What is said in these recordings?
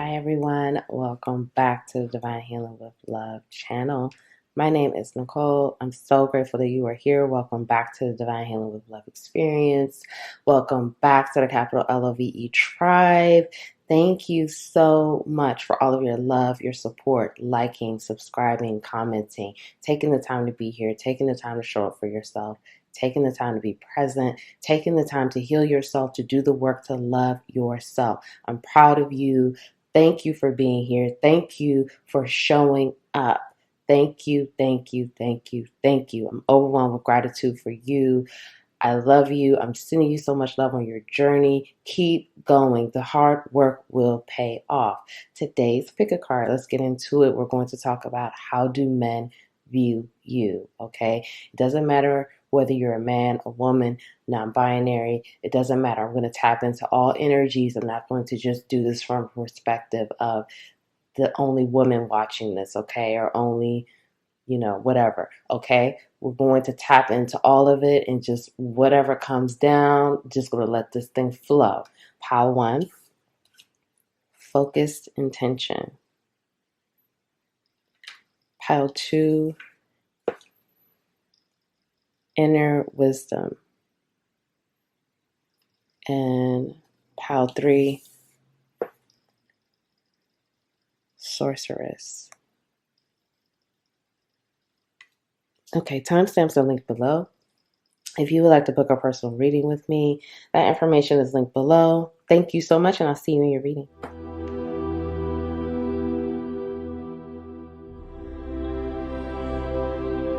Hi, everyone. Welcome back to the Divine Healing with Love channel. My name is Nicole. I'm so grateful that you are here. Welcome back to the Divine Healing with Love experience. Welcome back to the capital LOVE tribe. Thank you so much for all of your love, your support, liking, subscribing, commenting, taking the time to be here, taking the time to show up for yourself, taking the time to be present, taking the time to heal yourself, to do the work to love yourself. I'm proud of you. Thank you for being here. Thank you for showing up. Thank you, thank you, thank you, thank you. I'm overwhelmed with gratitude for you. I love you. I'm sending you so much love on your journey. Keep going. The hard work will pay off. Today's pick a card. Let's get into it. We're going to talk about how do men view you, okay? It doesn't matter whether you're a man, a woman, non-binary. It doesn't matter. I'm going to tap into all energies. I'm not going to just do this from a perspective of the only woman watching this, okay? Or only, whatever, okay? We're going to tap into all of it and just whatever comes down, just going to let this thing flow. Pile 1, focused intention. Pile 2, inner wisdom. And pile 3, sorceress. Okay, timestamps are linked below. If you would like to book a personal reading with me, that information is linked below. Thank you so much, and I'll see you in your reading.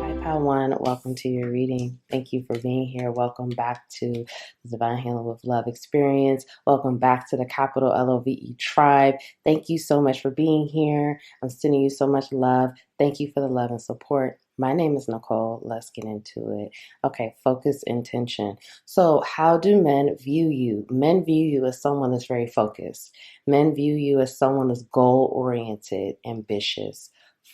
Hi, Pile 1. Welcome to your reading. Thank you for being here. Welcome back to the Divine Healing with Love experience. Welcome back to the capital LOVE tribe. Thank you so much for being here. I'm sending you so much love. Thank you for the love and support. My name is Nicole. Let's get into it. Okay, focus, intention. So how do men view you? Men view you as someone that's very focused. Men view you as someone that's goal-oriented, ambitious,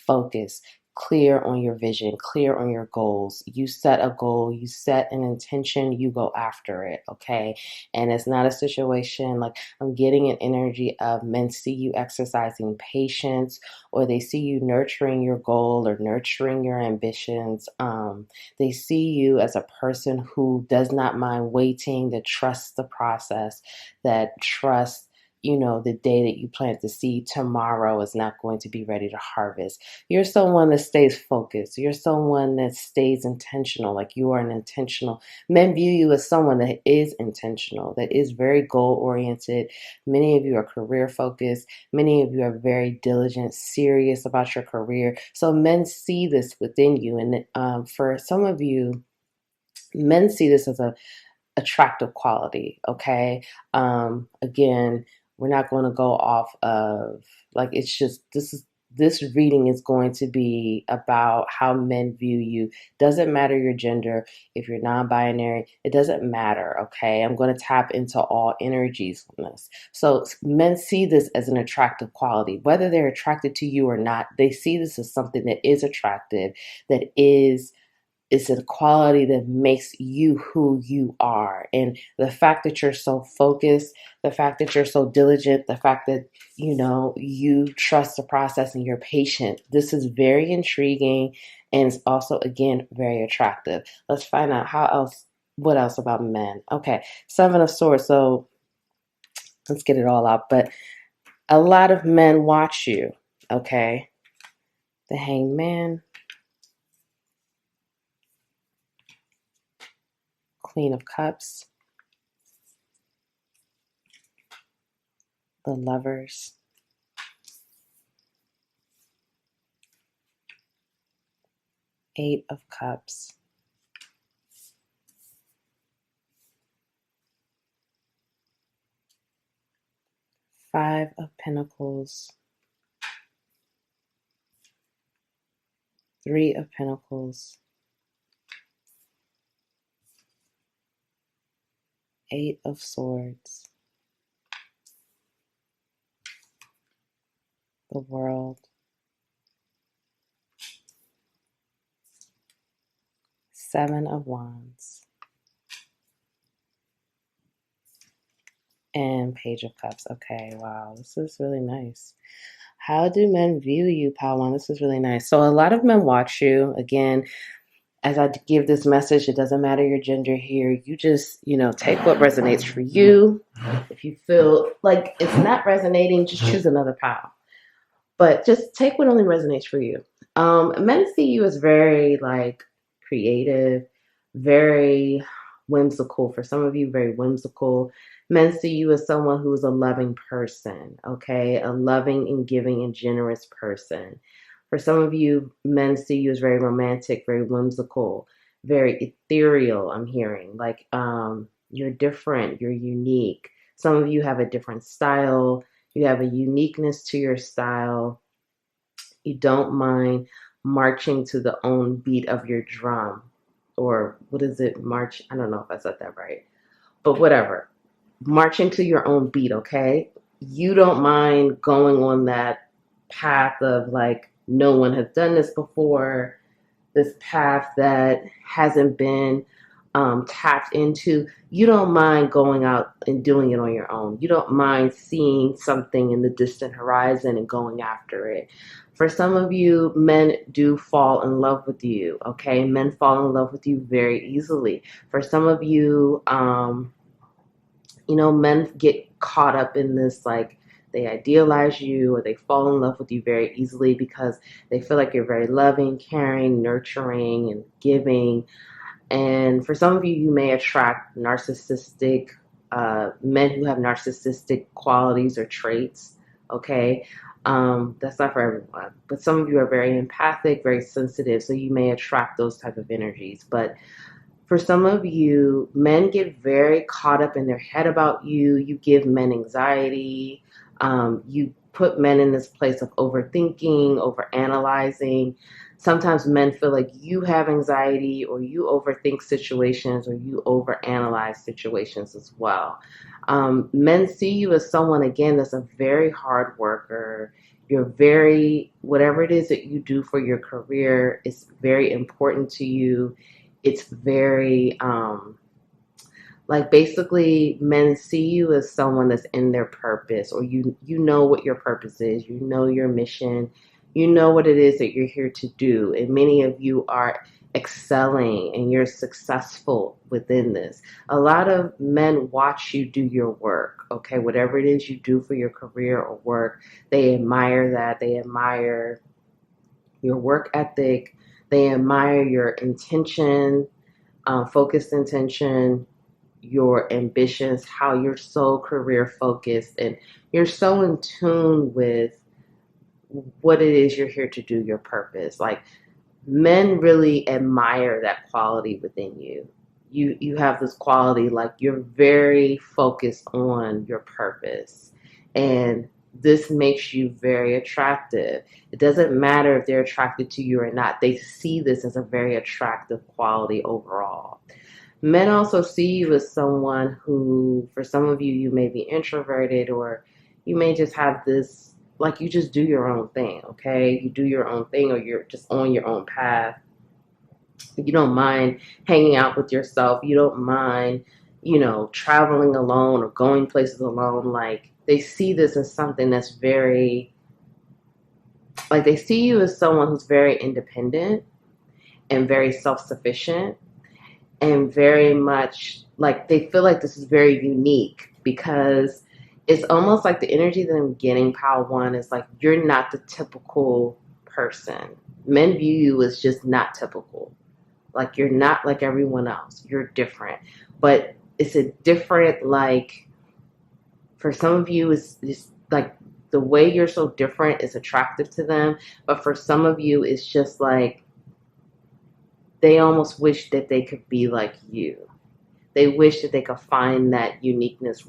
focused, clear on your vision, clear on your goals. You set a goal, you set an intention, you go after it, okay? And it's not a situation like I'm getting an energy of men see you exercising patience, or they see you nurturing your goal or nurturing your ambitions. They see you as a person who does not mind waiting, that trusts the process, that trusts the day that you plant the seed, tomorrow is not going to be ready to harvest. You're someone that stays focused. You're someone that stays intentional, like you are an intentional. Men view you as someone that is intentional, that is very goal-oriented. Many of you are career-focused. Many of you are very diligent, serious about your career. So men see this within you. And for some of you, men see this as a attractive quality, okay? Again, we're not going to go off of, like, it's just, this reading is going to be about how men view you. Doesn't matter your gender. If you're non-binary, it doesn't matter, okay? I'm going to tap into all energies on this. So men see this as an attractive quality. Whether they're attracted to you or not, they see this as something that is attractive, that is a quality that makes you who you are. And the fact that you're so focused, the fact that you're so diligent, the fact that, you trust the process and you're patient, this is very intriguing. And it's also, again, very attractive. Let's find out what else about men. Okay, 7 of Swords. So let's get it all out. But a lot of men watch you, okay? The Hanged Man, Queen of Cups, the Lovers, Eight of Cups, Five of Pentacles, Three of Pentacles, Eight of Swords, the World, Seven of Wands, and Page of Cups. Okay, wow, this is really nice. How do men view you, Padawan? This is really nice. So a lot of men watch you. Again, as I give this message, it doesn't matter your gender here. You just, take what resonates for you. If you feel like it's not resonating, just choose another pile. But just take what only resonates for you. Men see you as very creative, very whimsical. For some of you, very whimsical. Men see you as someone who is a loving person, okay? A loving and giving and generous person. For some of you, men see you as very romantic, very whimsical, very ethereal, I'm hearing. You're different, you're unique. Some of you have a different style. You have a uniqueness to your style. You don't mind marching to the own beat of your drum. Or what is it? March? I don't know if I said that right. But whatever. Marching to your own beat, okay? You don't mind going on that path of no one has done this before, this path that hasn't been tapped into. You don't mind going out and doing it on your own. You don't mind seeing something in the distant horizon and going after it. For some of you, men do fall in love with you, okay? Men fall in love with you very easily. For some of you, men get caught up in this, they idealize you or they fall in love with you very easily because they feel like you're very loving, caring, nurturing, and giving. And for some of you, you may attract narcissistic men who have narcissistic qualities or traits, okay? That's not for everyone. But some of you are very empathic, very sensitive, so you may attract those type of energies. But for some of you, men get very caught up in their head about you. You give men anxiety. You put men in this place of overthinking, overanalyzing. Sometimes men feel like you have anxiety or you overthink situations or you overanalyze situations as well. Men see you as someone, again, that's a very hard worker. You're very, whatever it is that you do for your career is very important to you. It's very, basically men see you as someone that's in their purpose, or you know what your purpose is, you know your mission, you know what it is that you're here to do, and many of you are excelling and you're successful within this. A lot of men watch you do your work, okay? Whatever it is you do for your career or work, they admire that. They admire your work ethic. They admire your intention, focused intention, your ambitions, how you're so career focused and you're so in tune with what it is you're here to do, your purpose. Men really admire that quality within you. You have this quality, you're very focused on your purpose. And this makes you very attractive. It doesn't matter if they're attracted to you or not. They see this as a very attractive quality overall. Men also see you as someone who, for some of you, you may be introverted or you may just have this, you just do your own thing, okay? You do your own thing or you're just on your own path. You don't mind hanging out with yourself. You don't mind, traveling alone or going places alone. They see this as something that's very, they see you as someone who's very independent and very self-sufficient and very much they feel like this is very unique because it's almost like the energy that I'm getting, Power One, is you're not the typical person. Men view you as just not typical. You're not like everyone else. You're different. But it's a different, for some of you, it's the way you're so different is attractive to them. But for some of you, it's just they almost wish that they could be like you. They wish that they could find that uniqueness.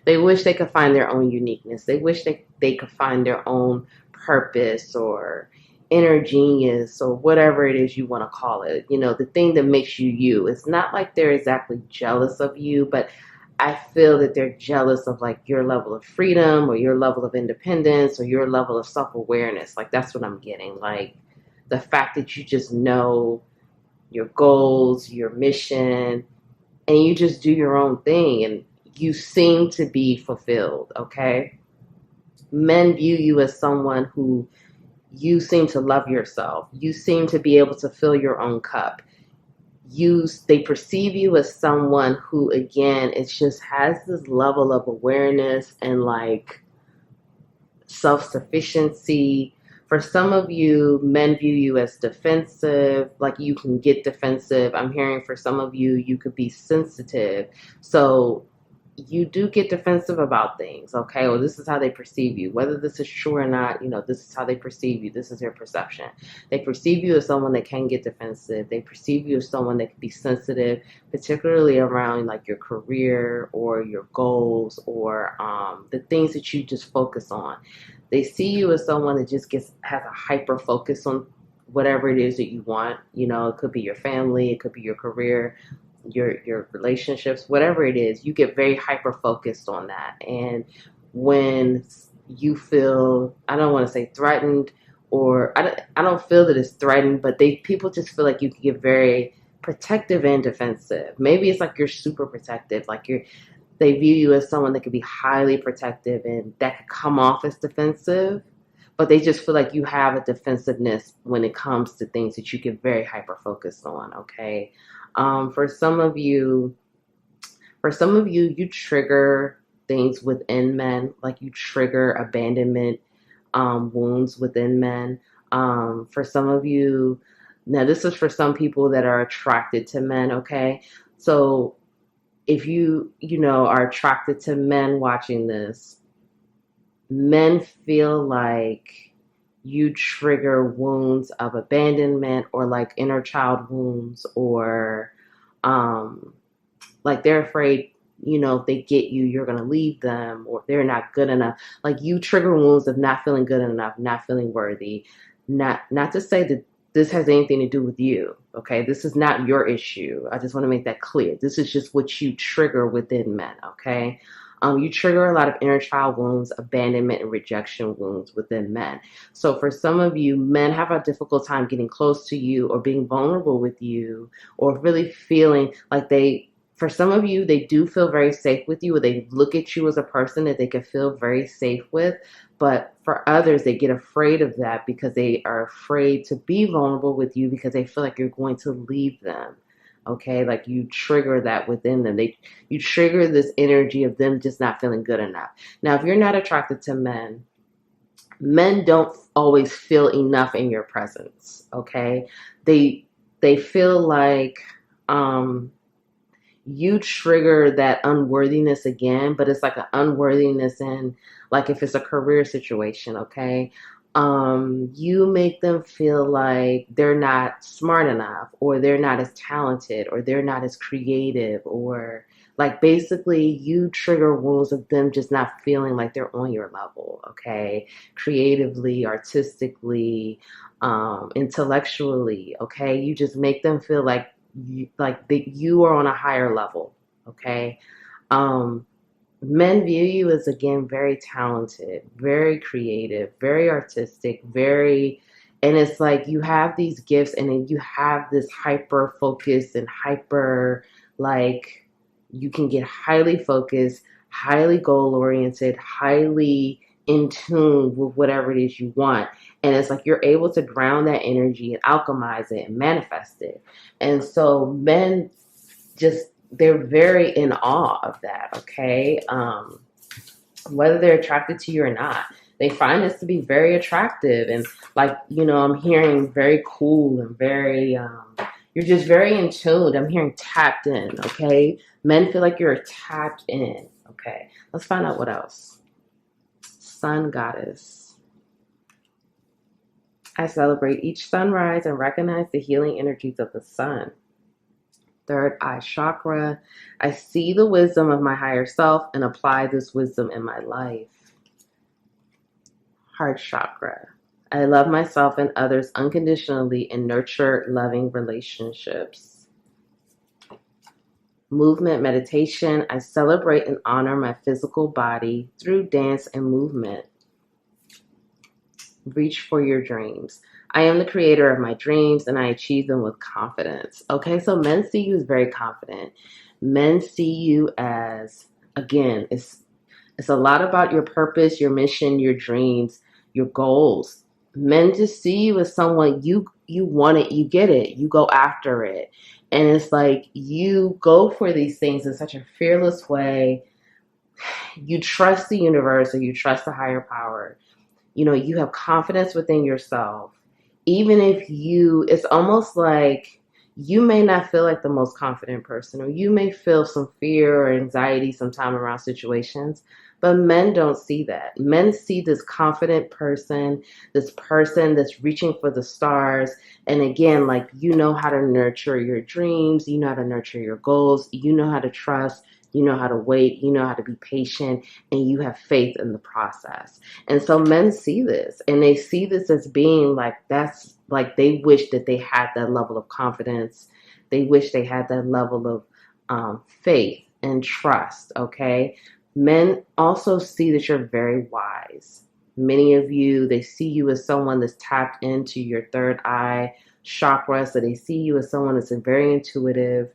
They wish they could find their own uniqueness. They wish they could find their own purpose or inner genius or whatever it is you want to call it. The thing that makes you you. It's not like they're exactly jealous of you, but I feel that they're jealous of your level of freedom or your level of independence or your level of self-awareness. That's what I'm getting. The fact that you just know your goals, your mission, and you just do your own thing. And you seem to be fulfilled, okay? Men view you as someone who you seem to love yourself. You seem to be able to fill your own cup. They perceive you as someone who, again, it just has this level of awareness and like self-sufficiency. For some of you, men view you as defensive, like you can get defensive. I'm hearing for some of you, you could be sensitive. So you do get defensive about things, okay? Well, this is how they perceive you. Whether this is true or not, this is how they perceive you. This is their perception. They perceive you as someone that can get defensive. They perceive you as someone that can be sensitive, particularly around like your career or your goals or the things that you just focus on. They see you as someone that just has a hyper focus on whatever it is that you want. It could be your family, it could be your career, your relationships, whatever it is. You get very hyper focused on that. And when you feel, I don't want to say threatened, or I don't feel that it's threatened, but people just feel like you can get very protective and defensive. Maybe it's like you're super protective, like they view you as someone that could be highly protective and that could come off as defensive, but they just feel like you have a defensiveness when it comes to things that you get very hyper focused on, okay? For some of you, you trigger things within men, like you trigger abandonment wounds within men. For some of you, now this is for some people that are attracted to men, okay? So if you are attracted to men watching this, men feel like you trigger wounds of abandonment or like inner child wounds, or like they're afraid, if they get you, you're going to leave them, or they're not good enough. Like you trigger wounds of not feeling good enough, not feeling worthy. Not to say that this has anything to do with you, okay? This is not your issue. I just want to make that clear. This is just what you trigger within men, okay? You trigger a lot of inner child wounds, abandonment, and rejection wounds within men. So for some of you, men have a difficult time getting close to you or being vulnerable with you, or really feeling like for some of you, they do feel very safe with you, or they look at you as a person that they can feel very safe with. But for others, they get afraid of that because they are afraid to be vulnerable with you because they feel like you're going to leave them. Okay, like you trigger that within them. You trigger this energy of them just not feeling good enough. Now, if you're not attracted to men don't always feel enough in your presence. Okay, they feel like you trigger that unworthiness again, but it's like an unworthiness in, like if it's a career situation, okay? You make them feel like they're not smart enough, or they're not as talented, or they're not as creative, or like basically you trigger wounds of them just not feeling like they're on your level, okay? Creatively, artistically, intellectually, okay? You just make them feel like you are on a higher level, okay? Men view you as, again, very talented, very creative, very artistic, and it's like you have these gifts, and then you have this hyper focus and hyper, like, you can get highly focused, highly goal oriented, highly in tune with whatever it is you want. And it's like you're able to ground that energy and alchemize it and manifest it. And so men they're very in awe of that, okay? Whether they're attracted to you or not, they find this to be very attractive. And like, I'm hearing very cool and very, you're just very in tune. I'm hearing tapped in, okay? Men feel like you're tapped in, okay? Let's find out what else. Sun goddess. I celebrate each sunrise and recognize the healing energies of the sun. Third eye chakra. I see the wisdom of my higher self and apply this wisdom in my life. Heart chakra. I love myself and others unconditionally and nurture loving relationships. Movement, meditation. I celebrate and honor my physical body through dance and movement. Reach for your dreams. I am the creator of my dreams and I achieve them with confidence. Okay, so men see you as very confident. Men see you as again, it's a lot about your purpose, your mission, your dreams, your goals. Men just see you as someone you want it, you get it, you go after it. And it's like you go for these things in such a fearless way. You trust the universe or you trust the higher power. You have confidence within yourself. Even if it's almost like you may not feel like the most confident person, or you may feel some fear or anxiety sometime around situations, but men don't see that. Men see this confident person, this person that's reaching for the stars. And again, like, how to nurture your dreams, you know how to nurture your goals, you know how to trust, you know how to wait, you know how to be patient, and you have faith in the process. And so men see this, and they see this as being like, that's like, they wish that they had that level of confidence. They wish they had that level of faith and trust. Okay. Men also see that you're very wise. Many of you, they see you as someone that's tapped into your third eye chakra. So they see you as someone that's very intuitive.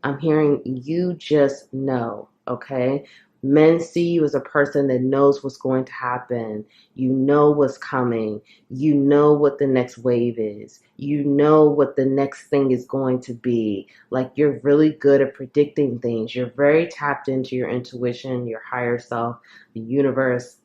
I'm hearing you just know, okay? Men see you as a person that knows what's going to happen. You know what's coming. You know what the next wave is. You know what the next thing is going to be. Like, you're really good at predicting things. You're very tapped into your intuition, your higher self, the universe,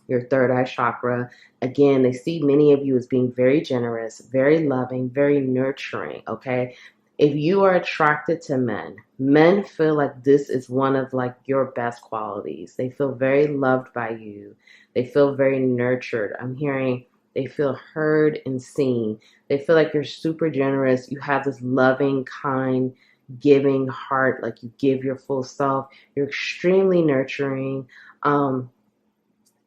your third eye chakra. Again, they see many of you as being very generous, very loving, very nurturing, okay? If you are attracted to men, men feel like this is one of like your best qualities. They feel very loved by you. They feel very nurtured. I'm hearing they feel heard and seen. They feel like you're super generous. You have this loving, kind, giving heart, like you give your full self. You're extremely nurturing.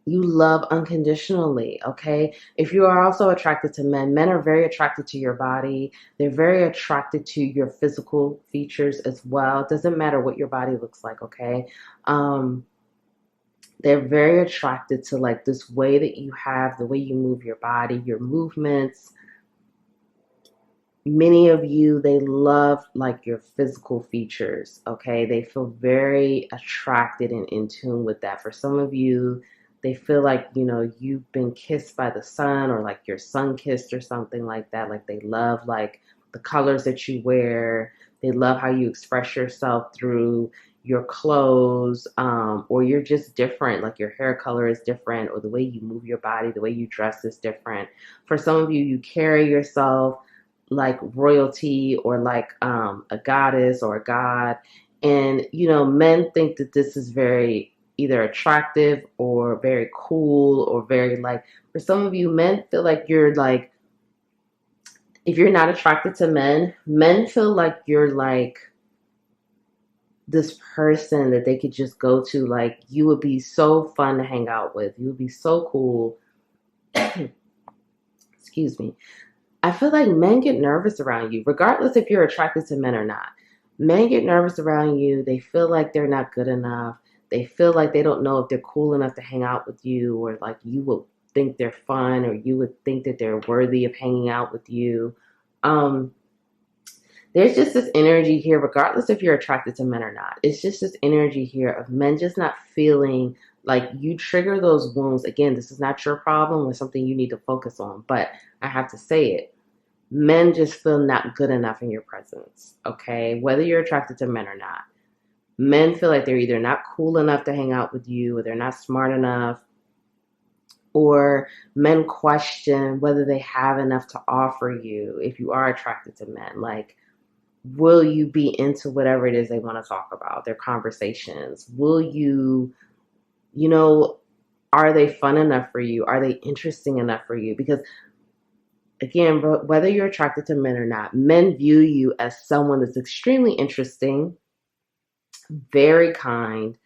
You love unconditionally, okay? If you are also attracted to men, men are very attracted to your body. They're very attracted to your physical features as well. It doesn't matter what your body looks like, okay? They're very attracted to like this way that you have, the way you move your body, your movements. Many of you, they love like your physical features, okay? They feel very attracted and in tune with that. For some of you, they feel like, you've been kissed by the sun, or like you're sun kissed or something like that. Like, they love like the colors that you wear. They love how you express yourself through your clothes, or you're just different. Like, your hair color is different, or the way you move your body, the way you dress is different. For some of you, you carry yourself like royalty, or like a goddess or a god. And, men think that this is very either attractive or very cool, or very like, for some of you, men feel like you're like, if you're not attracted to men, men feel like you're like this person that they could just go to. Like, you would be so fun to hang out with. You would be so cool. Excuse me. I feel like men get nervous around you, regardless if you're attracted to men or not. Men get nervous around you. They feel like they're not good enough. They feel like they don't know if they're cool enough to hang out with you, or like you would think they're fun, or you would think that they're worthy of hanging out with you. There's just this energy here, regardless if you're attracted to men or not. It's just this energy here of men just not feeling like you trigger those wounds. Again, this is not your problem or something you need to focus on, but I have to say it. Men just feel not good enough in your presence, okay? Whether you're attracted to men or not. Men feel like they're either not cool enough to hang out with you, or they're not smart enough, or men question whether they have enough to offer you if you are attracted to men. Like, will you be into whatever it is they want to talk about, their conversations? Will you, are they fun enough for you? Are they interesting enough for you? Because again, whether you're attracted to men or not, men view you as someone that's extremely interesting, very kind,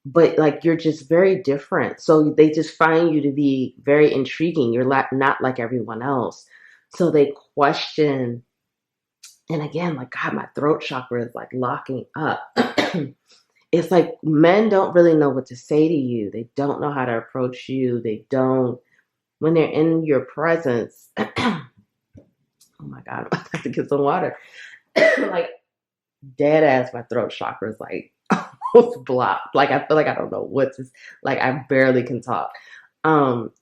but like you're just very different. So they just find you to be very intriguing. You're not like everyone else. So they question. And again, like, God, my throat chakra is like locking up. It's like men don't really know what to say to you. They don't know how to approach you. They don't, when they're in your presence. Oh my God, I'm about to get some water. Like, dead ass, my throat chakra is like almost blocked. Like, I feel like I don't know what to, like, I barely can talk.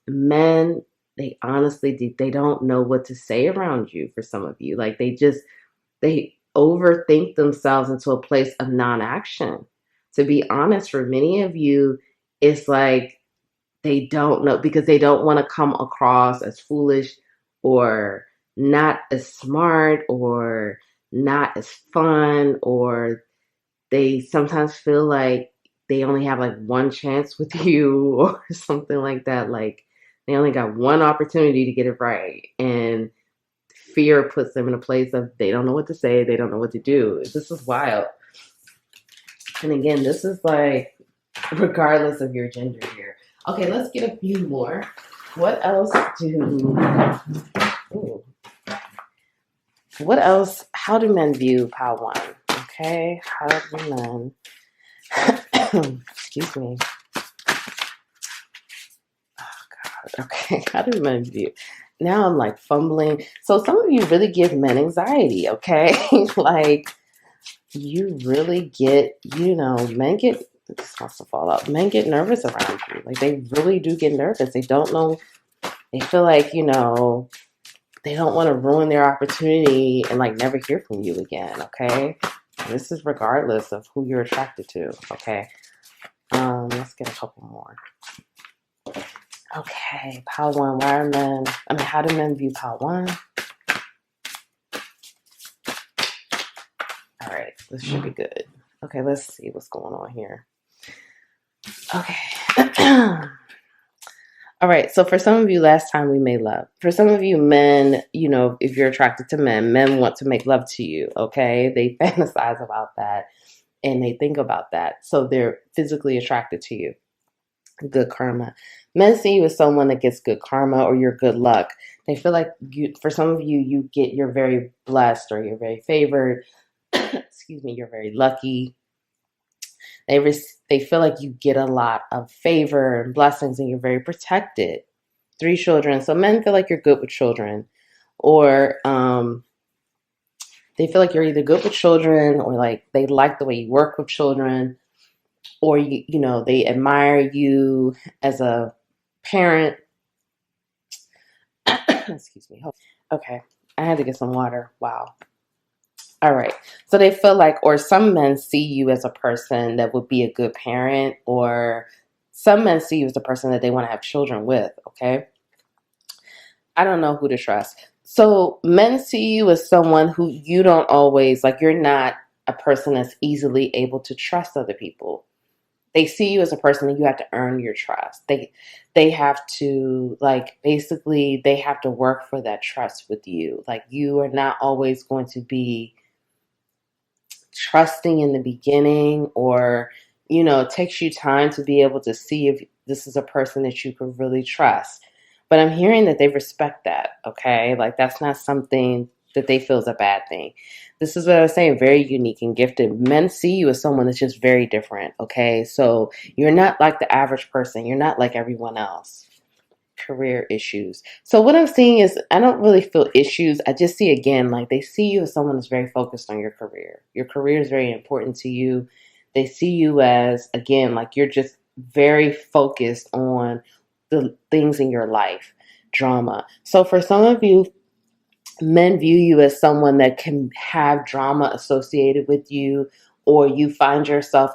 Men, they honestly, they don't know what to say around you for some of you. Like, they overthink themselves into a place of non-action. To be honest, for many of you, it's like they don't know because they don't want to come across as foolish or not as smart or not as fun, or they sometimes feel like they only have like one chance with you or something like that. Like they only got one opportunity to get it right. And fear puts them in a place of they don't know what to say, they don't know what to do. This is wild. And again, this is like regardless of your gender here. Okay, let's get a few more. What else ooh, what else, how do men view pile one? Okay, how do men, excuse me. Oh God, okay, how do men view? Now I'm like fumbling. So some of you really give men anxiety, okay? Like you really get, men get, this wants to fall out. Men get nervous around you. Like they really do get nervous. They don't know, they feel like, they don't want to ruin their opportunity and like never hear from you again, okay? This is regardless of who you're attracted to, okay? Let's get a couple more. Okay, pile one. How do men view pile one? All right, this should be good. Okay, let's see what's going on here. Okay. All right, so for some of you, last time we made love. For some of you men, if you're attracted to men want to make love to you, okay? They fantasize about that and they think about that. So they're physically attracted to you. Good karma. Men see you as someone that gets good karma or your good luck. They feel like for some of you, you're very blessed or you're very favored. Excuse me, you're very lucky. They feel like you get a lot of favor and blessings and you're very protected. 3 children. So men feel like you're good with children, or they feel like you're either good with children or like they like the way you work with children, or they admire you as a parent. Excuse me. Okay, I had to get some water. Wow. All right. So they feel like, or some men see you as a person that would be a good parent, or some men see you as a person that they want to have children with. Okay. I don't know who to trust. So men see you as someone who you don't always, like you're not a person that's easily able to trust other people. They see you as a person that you have to earn your trust. They have to, like, basically they have to work for that trust with you. Like you are not always going to be trusting in the beginning, or it takes you time to be able to see if this is a person that you can really trust. But I'm hearing that they respect that, okay? Like that's not something that they feel is a bad thing. This is what I was saying, very unique and gifted. Men see you as someone that's just very different, okay? So you're not like the average person. You're not like everyone else. Career issues. So what I'm seeing is I don't really feel issues. I just see, again, like they see you as someone that's very focused on your career. Your career is very important to you. They see you as, again, like you're just very focused on the things in your life. Drama. So for some of you, men view you as someone that can have drama associated with you, or you find yourself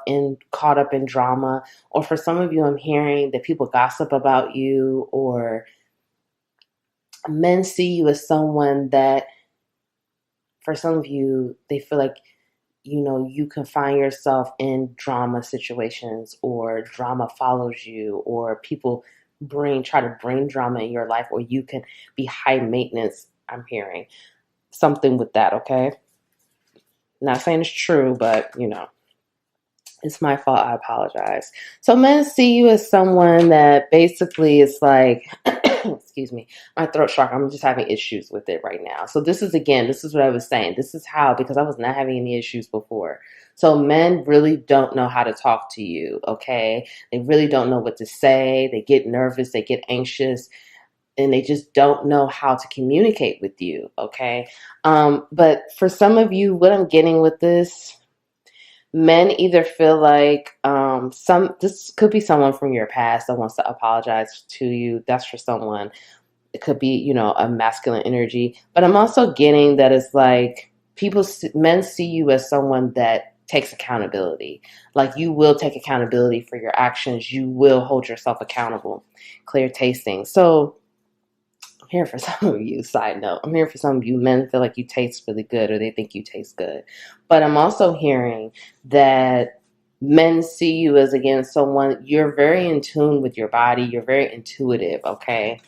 caught up in drama. Or for some of you, I'm hearing that people gossip about you, or men see you as someone that, for some of you, they feel like, you can find yourself in drama situations, or drama follows you, or people try to bring drama in your life, or you can be high maintenance. I'm hearing something with that, okay? Not saying it's true, but it's my fault. I apologize. So men see you as someone that basically is like, excuse me, my throat chakra. I'm just having issues with it right now. So this is what I was saying. This is how, because I was not having any issues before. So men really don't know how to talk to you, okay? They really don't know what to say. They get nervous. They get anxious. And they just don't know how to communicate with you, okay? But for some of you, what I'm getting with this, Men either feel like this could be someone from your past that wants to apologize to you. That's for someone. It could be, a masculine energy. But I'm also getting that it's like men see you as someone that takes accountability. Like you will take accountability for your actions. You will hold yourself accountable. Clear tasting. So I'm here for some of you, side note. I'm here for some of you men feel like you taste really good or they think you taste good. But I'm also hearing that men see you as, again, someone, you're very in tune with your body. You're very intuitive, okay?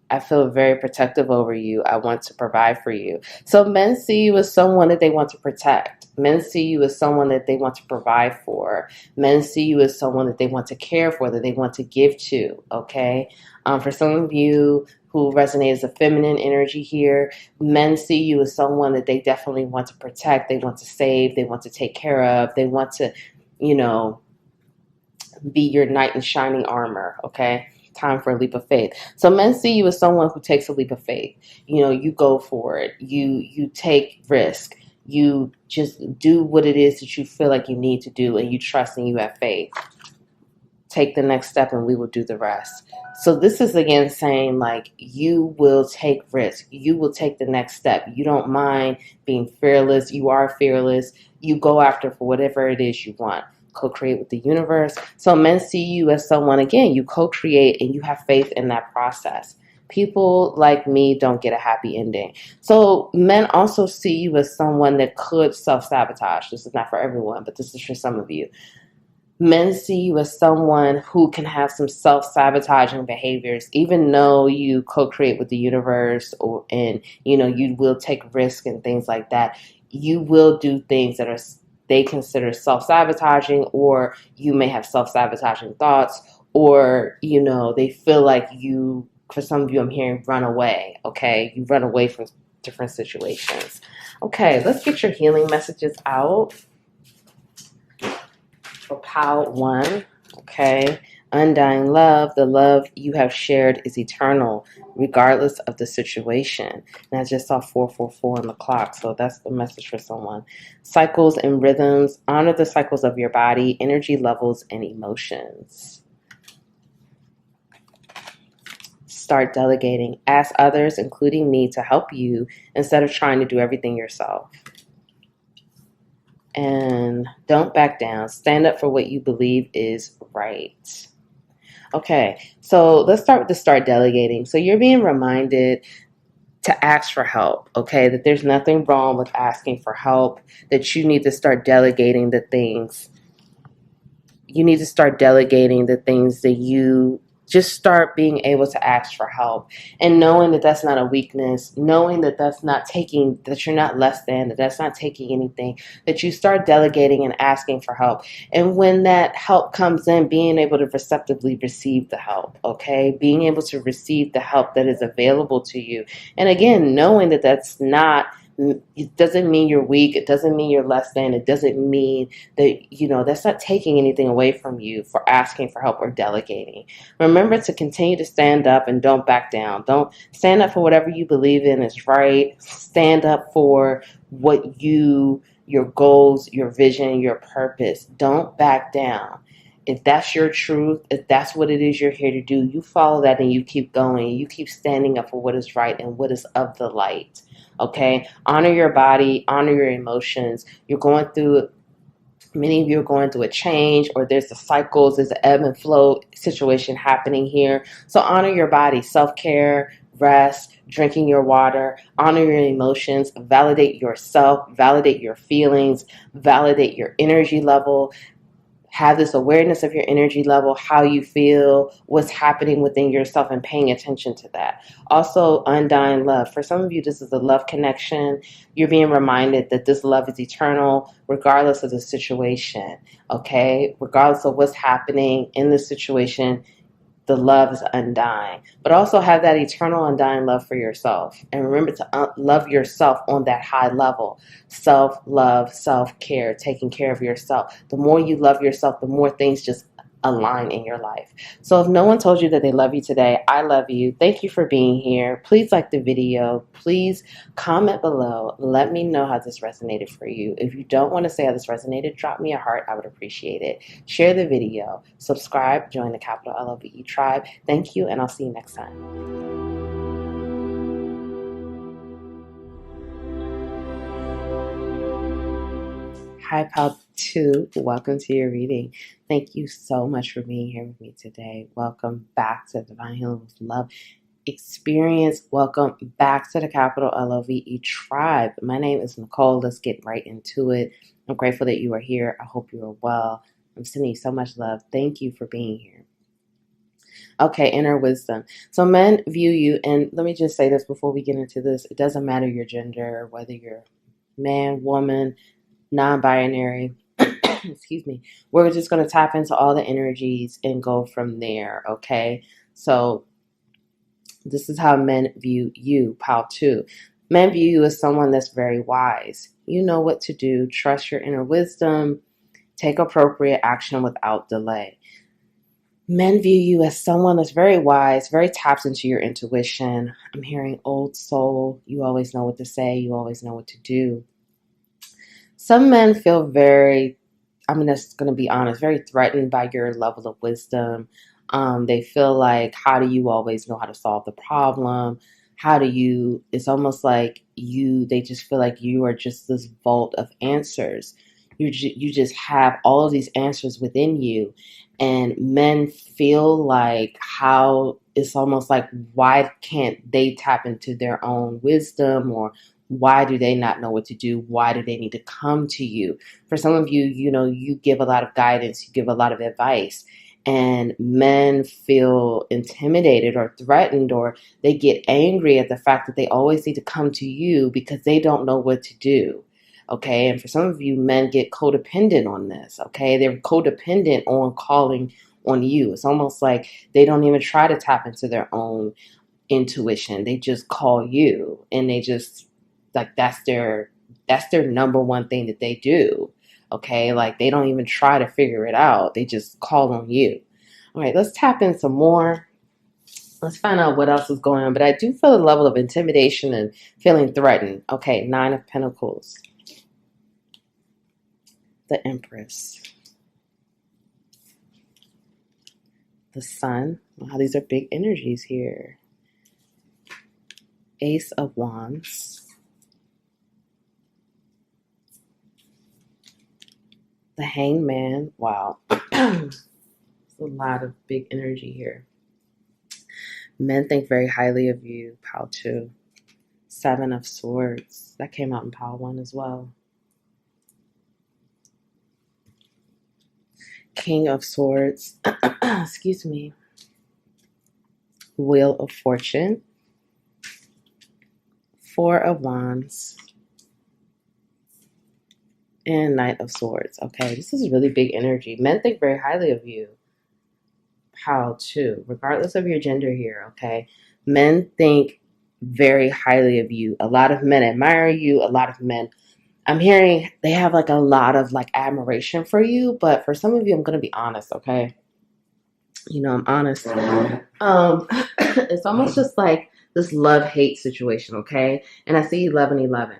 I feel very protective over you. I want to provide for you. So men see you as someone that they want to protect. Men see you as someone that they want to provide for. Men see you as someone that they want to care for, that they want to give to, okay? For some of you who resonate as a feminine energy here, men see you as someone that they definitely want to protect, they want to save, they want to take care of, they want to, be your knight in shining armor, okay? Time for a leap of faith. So men see you as someone who takes a leap of faith. You go for it. You take risk. You just do what it is that you feel like you need to do, and you trust and you have faith. Take the next step and we will do the rest. So this is again saying like you will take risk. You will take the next step. You don't mind being fearless. You are fearless. You go after for whatever it is you want. Co-create with the universe. So men see you as someone, again, you co-create and you have faith in that process. People like me don't get a happy ending. So men also see you as someone that could self-sabotage. This is not for everyone, but this is for some of you. Men see you as someone who can have some self-sabotaging behaviors, even though you co-create with the universe and you will take risk and things like that. You will do things that they consider self-sabotaging, or you may have self-sabotaging thoughts, or they feel like you, for some of you I'm hearing, run away. Okay, you run away from different situations. Okay, let's get your healing messages out for pile 1. Okay, undying love. The love you have shared is eternal, regardless of the situation. And I just saw 444 on the clock, so that's the message for someone. Cycles and rhythms. Honor the cycles of your body, energy levels, and emotions. Start delegating. Ask others, including me, to help you instead of trying to do everything yourself. And don't back down. Stand up for what you believe is right. Okay, so let's start with the start delegating. So you're being reminded to ask for help, okay? That there's nothing wrong with asking for help, that you need to start delegating the things. You need to start delegating the things that you just start being able to ask for help, and knowing that that's not a weakness, knowing that that's not taking, that you're not less than, that that's not taking anything, that you start delegating and asking for help. And when that help comes in, being able to receptively receive the help, okay? Being able to receive the help that is available to you. And again, knowing that that's not, it doesn't mean you're weak. It doesn't mean you're less than. It doesn't mean that, that's not taking anything away from you for asking for help or delegating. Remember to continue to stand up and don't back down. Don't stand up for whatever you believe in is right. Stand up for what your goals, your vision, your purpose. Don't back down. If that's your truth, if that's what it is you're here to do, you follow that and you keep going. You keep standing up for what is right and what is of the light. Okay, honor your body, honor your emotions. Many of you are going through a change, or there's the cycles, there's an ebb and flow situation happening here. So honor your body, self-care, rest, drinking your water, honor your emotions, validate yourself, validate your feelings, validate your energy level. Have this awareness of your energy level, how you feel, what's happening within yourself, and paying attention to that. Also, undying love. For some of you, this is a love connection. You're being reminded that this love is eternal, regardless of the situation, okay? Regardless of what's happening in the situation, the love is undying. But also have that eternal undying love for yourself. And remember to love yourself on that high level. Self-love, self-care, taking care of yourself. The more you love yourself, the more things just align in your life. So if no one told you that they love you today, I love you. Thank you for being here. Please like the video. Please comment below. Let me know how this resonated for you. If you don't want to say how this resonated, drop me a heart. I would appreciate it. Share the video. Subscribe. Join the capital LOVE tribe. Thank you, and I'll see you next time. Hi, Pal 2. Welcome to your reading. Thank you so much for being here with me today. Welcome back to Divine Healing with Love Experience. Welcome back to the capital LOVE tribe. My name is Nicole. Let's get right into it. I'm grateful that you are here. I hope you are well. I'm sending you so much love. Thank you for being here. Okay, inner wisdom. So men view you, and let me just say this before we get into this. It doesn't matter your gender, whether you're man, woman, non-binary. Excuse me. We're just going to tap into all the energies and go from there, okay? So this is how men view you, Pal 2. Men view you as someone that's very wise. You know what to do. Trust your inner wisdom. Take appropriate action without delay. Men view you as someone that's very wise, very tapped into your intuition. I'm hearing old soul. You always know what to say. You always know what to do. Some men feel very, I'm just going to be honest, very threatened by your level of wisdom. They feel like, how do you always know how to solve the problem? It's almost like they just feel like you are just this vault of answers. You just have all of these answers within you. And men feel like it's almost like, why can't they tap into their own wisdom, or why do they not know what to do? Why do they need to come to you? For some of you, you give a lot of guidance, you give a lot of advice, and men feel intimidated or threatened, or they get angry at the fact that they always need to come to you because they don't know what to do. Okay, and for some of you, men get codependent on this. Okay, they're codependent on calling on you. It's almost like they don't even try to tap into their own intuition. They just call you, and they just that's their number one thing that they do. Okay, like they don't even try to figure it out. They just call on you. All right, let's tap in some more. Let's find out what else is going on. But I do feel a level of intimidation and feeling threatened. Okay, 9 of Pentacles. The Empress. The Sun. Wow, these are big energies here. Ace of Wands. The Hangman. Wow. There's a lot of big energy here. Men think very highly of you, Pal 2. 7 of Swords. That came out in Pal 1 as well. King of Swords. Excuse me. Wheel of Fortune. 4 of Wands. And Knight of Swords. Okay, this is really big energy. Men think very highly of you. Pal 2. Regardless of your gender here, okay? Men think very highly of you. A lot of men admire you. A lot of men, I'm hearing they have like a lot of like admiration for you. But for some of you, I'm going to be honest, okay? I'm honest. It's almost just like this love-hate situation, okay? And I see 11-11.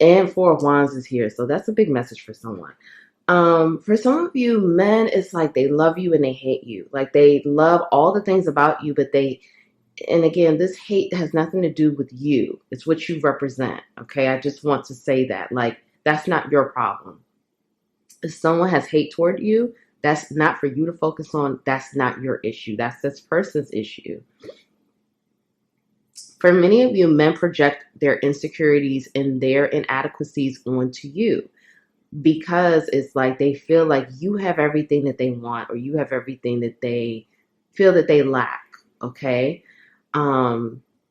And 4 of Wands is here. So that's a big message for someone. For some of you, men, it's like they love you and they hate you. Like they love all the things about you, but and again, this hate has nothing to do with you. It's what you represent. Okay. I just want to say that, like, that's not your problem. If someone has hate toward you, that's not for you to focus on. That's not your issue. That's this person's issue. For many of you, men project their insecurities and their inadequacies onto you because it's like they feel like you have everything that they want, or you have everything that they feel that they lack. Okay.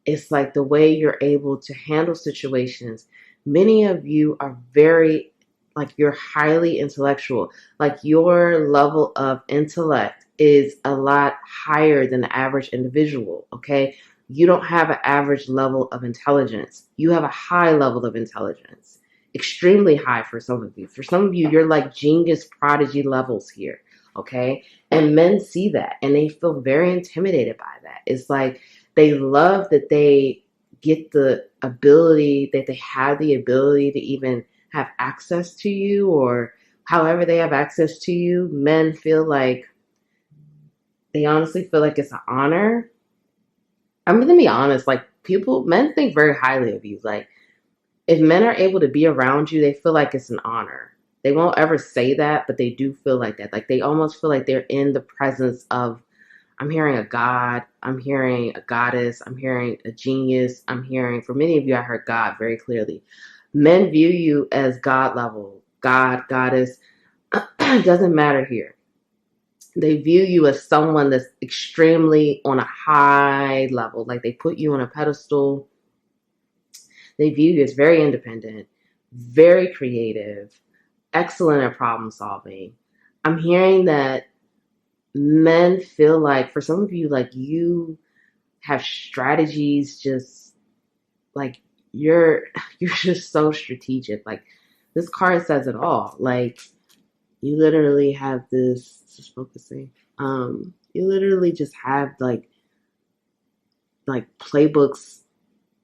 It's like the way you're able to handle situations. Many of you are very, like, you're highly intellectual. Like your level of intellect is a lot higher than the average individual. Okay. You don't have an average level of intelligence. You have a high level of intelligence, extremely high for some of you. For some of you, you're like genius prodigy levels here. okay? And men see that and they feel very intimidated by that. It's like they love that they get the ability, that they have the ability to even have access to you, or however they have access to you. Men feel like, they honestly feel like it's an honor. I'm going to be honest, like men think very highly of you. Like if men are able to be around you, they feel like it's an honor. They won't ever say that, but they do feel like that. Like they almost feel like they're in the presence of, I'm hearing a god, I'm hearing a goddess, I'm hearing a genius, I'm hearing, for many of you, I heard God very clearly. Men view you as God level, God, goddess, doesn't matter here. They view you as someone that's extremely on a high level, like they put you on a pedestal. They view you as very independent, very creative, excellent at problem solving. I'm hearing that men feel like, for some of you, like you have strategies, just like you're just so strategic. Like this card says it all. Like you literally have this, just focusing. You literally just have like playbooks,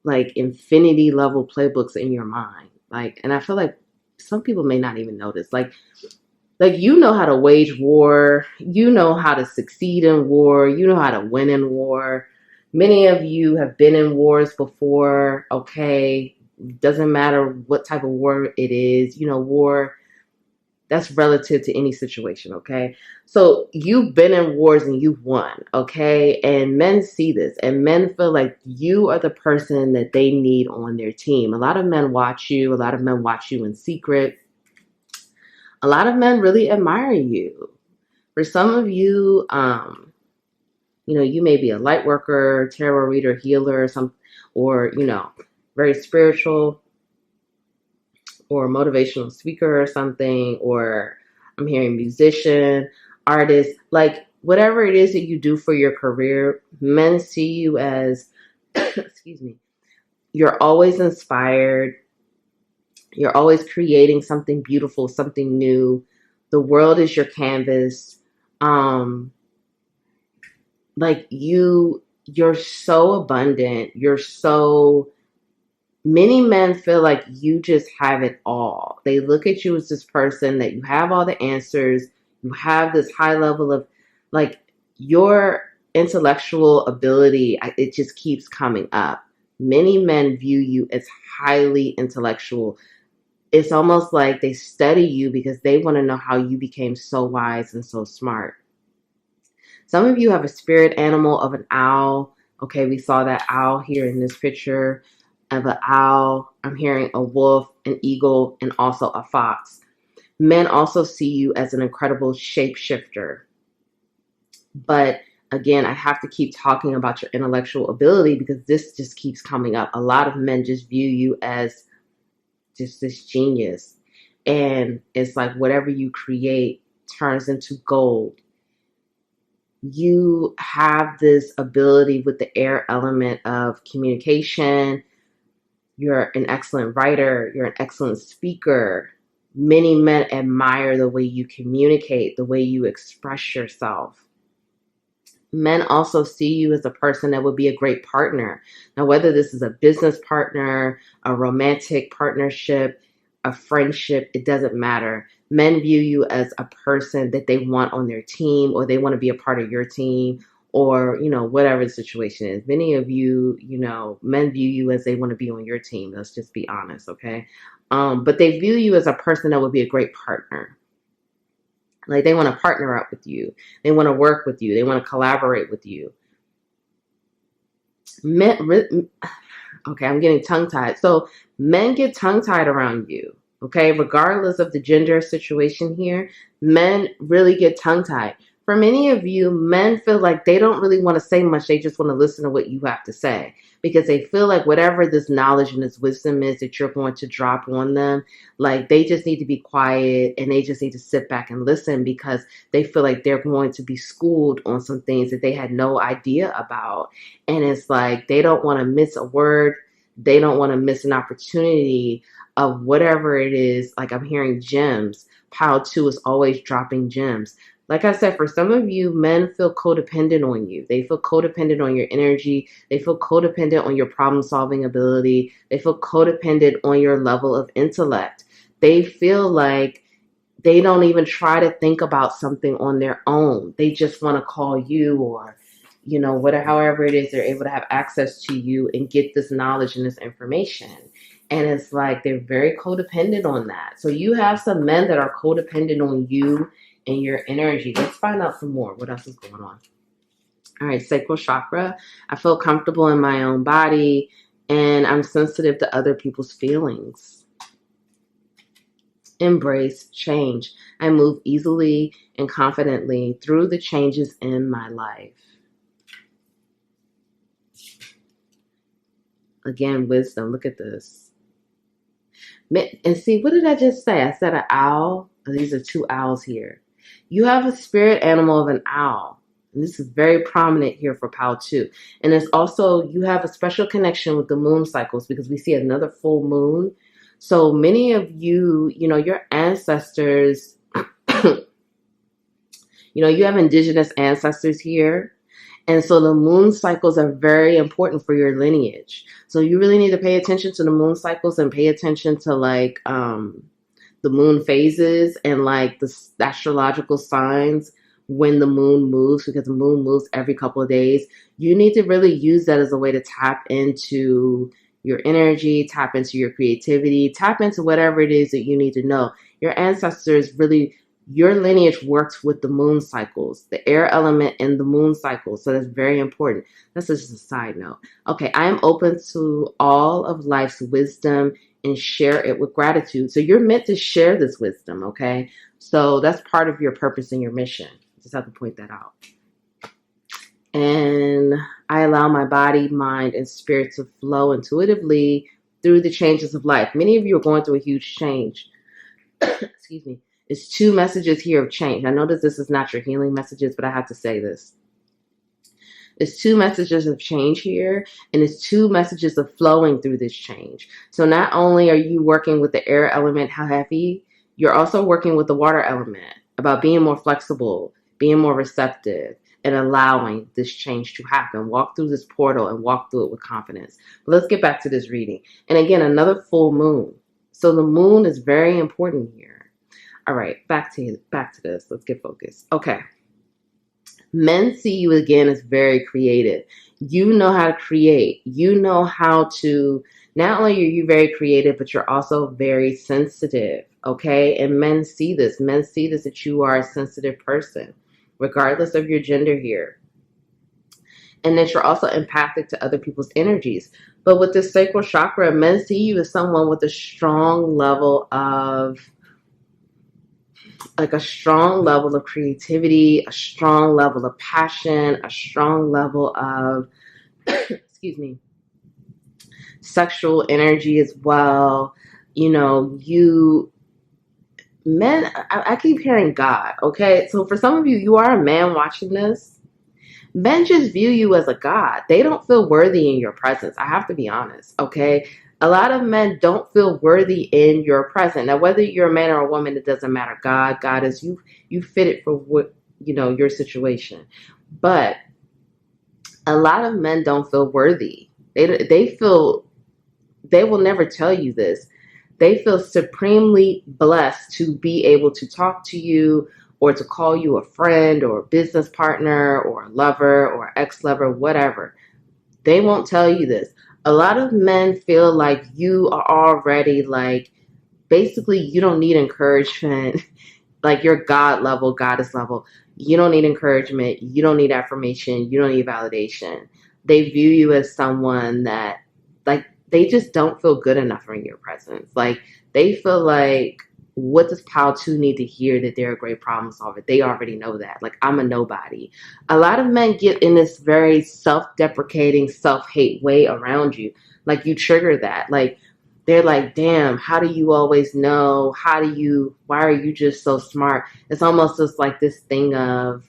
like infinity level playbooks in your mind. Like, and I feel like some people may not even notice. Like you know how to wage war, you know how to succeed in war, you know how to win in war. Many of you have been in wars before, okay? Doesn't matter what type of war it is, you know, war, that's relative to any situation, okay? So you've been in wars and you've won, okay? And men see this, and men feel like you are the person that they need on their team. A lot of men watch you, a lot of men watch you in secret. A lot of men really admire you. For some of you, you know, you may be a light worker, tarot reader, healer, or, you know, very spiritual, or motivational speaker or something, or I'm hearing musician, artist, like whatever it is that you do for your career, men see you as, excuse me, you're always inspired. You're always creating something beautiful, something new. The world is your canvas. Like you're so abundant. Many men feel like you just have it all. They look at you as this person that you have all the answers. You have this high level of, like, your intellectual ability, it just keeps coming up. Many men view you as highly intellectual. It's almost like they study you because they want to know how you became so wise and so smart. Some of you have a spirit animal of an owl. Okay, we saw that owl here in this picture of an owl. I'm hearing a wolf, an eagle, and also a fox. Men also see you as an incredible shapeshifter. But again, I have to keep talking about your intellectual ability because this just keeps coming up. A lot of men just view you as just this genius. And it's like whatever you create turns into gold. You have this ability with the air element of communication. You're an excellent writer. You're an excellent speaker. Many men admire the way you communicate, the way you express yourself. Men also see you as a person that would be a great partner. Now, whether this is a business partner, a romantic partnership, a friendship, it doesn't matter. Men view you as a person that they want on their team, or they want to be a part of your team, or, you know, whatever the situation is. Many of you, you know, men view you as they want to be on your team. Let's just be honest, okay? But they view you as a person that would be a great partner. Like they want to partner up with you. They want to work with you. They want to collaborate with you. Okay, I'm getting tongue-tied. So men get tongue-tied around you, okay? Regardless of the gender situation here, men really get tongue-tied. For many of you, men feel like they don't really want to say much. They just want to listen to what you have to say because they feel like whatever this knowledge and this wisdom is that you're going to drop on them, like they just need to be quiet and they just need to sit back and listen because they feel like they're going to be schooled on some things that they had no idea about. And it's like they don't want to miss a word. They don't want to miss an opportunity of whatever it is. Like I'm hearing gems. Pile 2 is always dropping gems. Like I said, for some of you, men feel codependent on you. They feel codependent on your energy. They feel codependent on your problem-solving ability. They feel codependent on your level of intellect. They feel like they don't even try to think about something on their own. They just want to call you, or, whatever, however it is, they're able to have access to you and get this knowledge and this information. And it's like they're very codependent on that. So you have some men that are codependent on you and your energy. Let's find out some more. What else is going on? All right, sacral chakra. I feel comfortable in my own body, and I'm sensitive to other people's feelings. Embrace change. I move easily and confidently through the changes in my life. Again, wisdom. Look at this. And see, what did I just say? I said an owl. These are two owls here. You have a spirit animal of an owl. And this is very prominent here for POW 2. And it's also, you have a special connection with the moon cycles, because we see another full moon. So many of you, your ancestors, you have indigenous ancestors here. And so the moon cycles are very important for your lineage. So you really need to pay attention to the moon cycles and pay attention to the moon phases and the astrological signs when the moon moves, because the moon moves every couple of days. You need to really use that as a way to tap into your energy, tap into your creativity, tap into whatever it is that you need to know. Your ancestors really, your lineage works with the moon cycles, the air element and the moon cycles. So that's very important. That's just a side note. Okay, I am open to all of life's wisdom and share it with gratitude. So you're meant to share this wisdom, okay? So that's part of your purpose and your mission. Just have to point that out. And I allow my body, mind, and spirit to flow intuitively through the changes of life. Many of you are going through a huge change. Excuse me. It's two messages here of change. I know that this is not your healing messages, but I have to say this. It's two messages of change here, and it's two messages of flowing through this change. So not only are you working with the air element, how heavy, you're also working with the water element about being more flexible, being more receptive, and allowing this change to happen. Walk through this portal and walk through it with confidence. But let's get back to this reading. And again, another full moon. So the moon is very important here. All right, back to this. Let's get focused. Okay. Men see you again as very creative. You know how to create. You know how to, not only are you very creative, but you're also very sensitive. Okay. And men see this. Men see this, that you are a sensitive person, regardless of your gender here. And that you're also empathic to other people's energies. But with this sacral chakra, men see you as someone with a strong level of, a strong level of creativity, a strong level of passion, a strong level of, excuse me, sexual energy as well. Men, I keep hearing God, okay? So for some of you, you are a man watching this. Men just view you as a god. They don't feel worthy in your presence. I have to be honest, okay? A lot of men don't feel worthy in your presence. Now, whether you're a man or a woman, it doesn't matter. God is you fit it for what, your situation. But a lot of men don't feel worthy. They feel, they will never tell you this. They feel supremely blessed to be able to talk to you, or to call you a friend or a business partner or a lover or ex-lover, whatever. They won't tell you this. A lot of men feel like you are already basically you don't need encouragement. Like you're God level, goddess level. You don't need encouragement. You don't need affirmation. You don't need validation. They view you as someone that they just don't feel good enough in your presence. They feel like, what does POW 2 need to hear that they're a great problem solver? They already know that. I'm a nobody. A lot of men get in this very self-deprecating, self-hate way around you. You trigger that. They're like, damn, how do you always know? Why are you just so smart? It's almost just this thing of,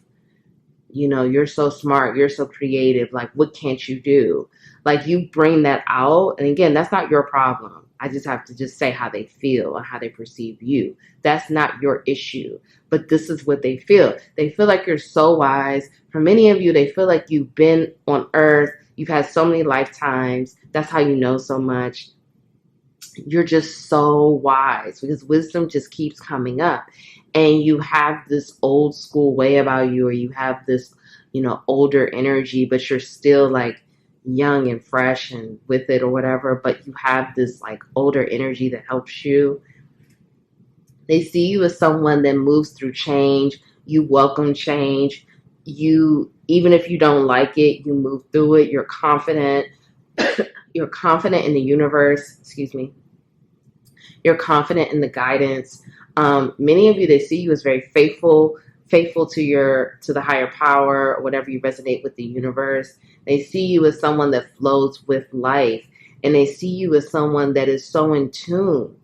you're so smart, you're so creative. What can't you do? You bring that out. And again, that's not your problem. I just have to just say how they feel and how they perceive you. That's not your issue. But this is what they feel. They feel like you're so wise. For many of you, they feel like you've been on earth. You've had so many lifetimes. That's how you know so much. You're just so wise because wisdom just keeps coming up. And you have this old school way about you, or you have this, older energy, but you're still like young and fresh and with it or whatever. But you have this like older energy that helps you. They see you as someone that moves through change. You welcome change. Even if you don't like it, you move through it. You're confident. You're confident in the universe. Excuse me. You're confident in the guidance. Many of you, they see you as very faithful to the higher power, or whatever you resonate with the universe. They see you as someone that flows with life, and they see you as someone that is so in tune.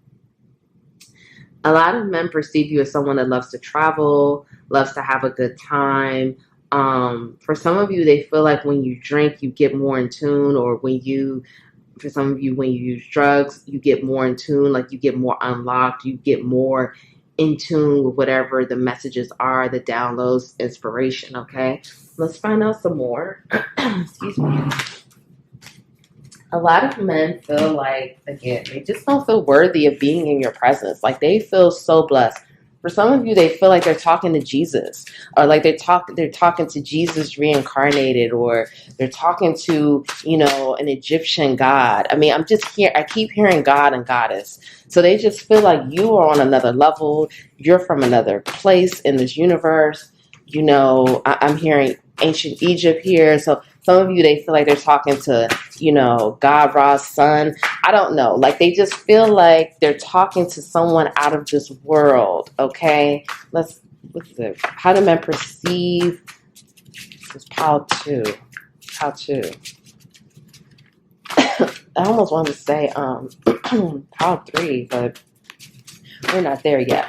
A lot of men perceive you as someone that loves to travel, loves to have a good time. For some of you, they feel like when you drink, you get more in tune, or for some of you, when you use drugs, you get more in tune, like you get more unlocked, you get more in tune with whatever the messages are, the downloads, inspiration, okay? Let's find out some more. Excuse me. A lot of men feel like, again, they just don't feel worthy of being in your presence. Like they feel so blessed. For some of you, they feel like they're talking to Jesus, or like they're talking to Jesus reincarnated, or they're talking to, an Egyptian god. I mean, I keep hearing God and goddess. So they just feel like you are on another level. You're from another place in this universe. I'm hearing ancient Egypt here. So some of you, they feel like they're talking to, God Ra's son. I don't know. Like they just feel like they're talking to someone out of this world. Okay. What's it? How do men perceive? This is pile 2. Pile 2. I almost wanted to say pile 3, but we're not there yet.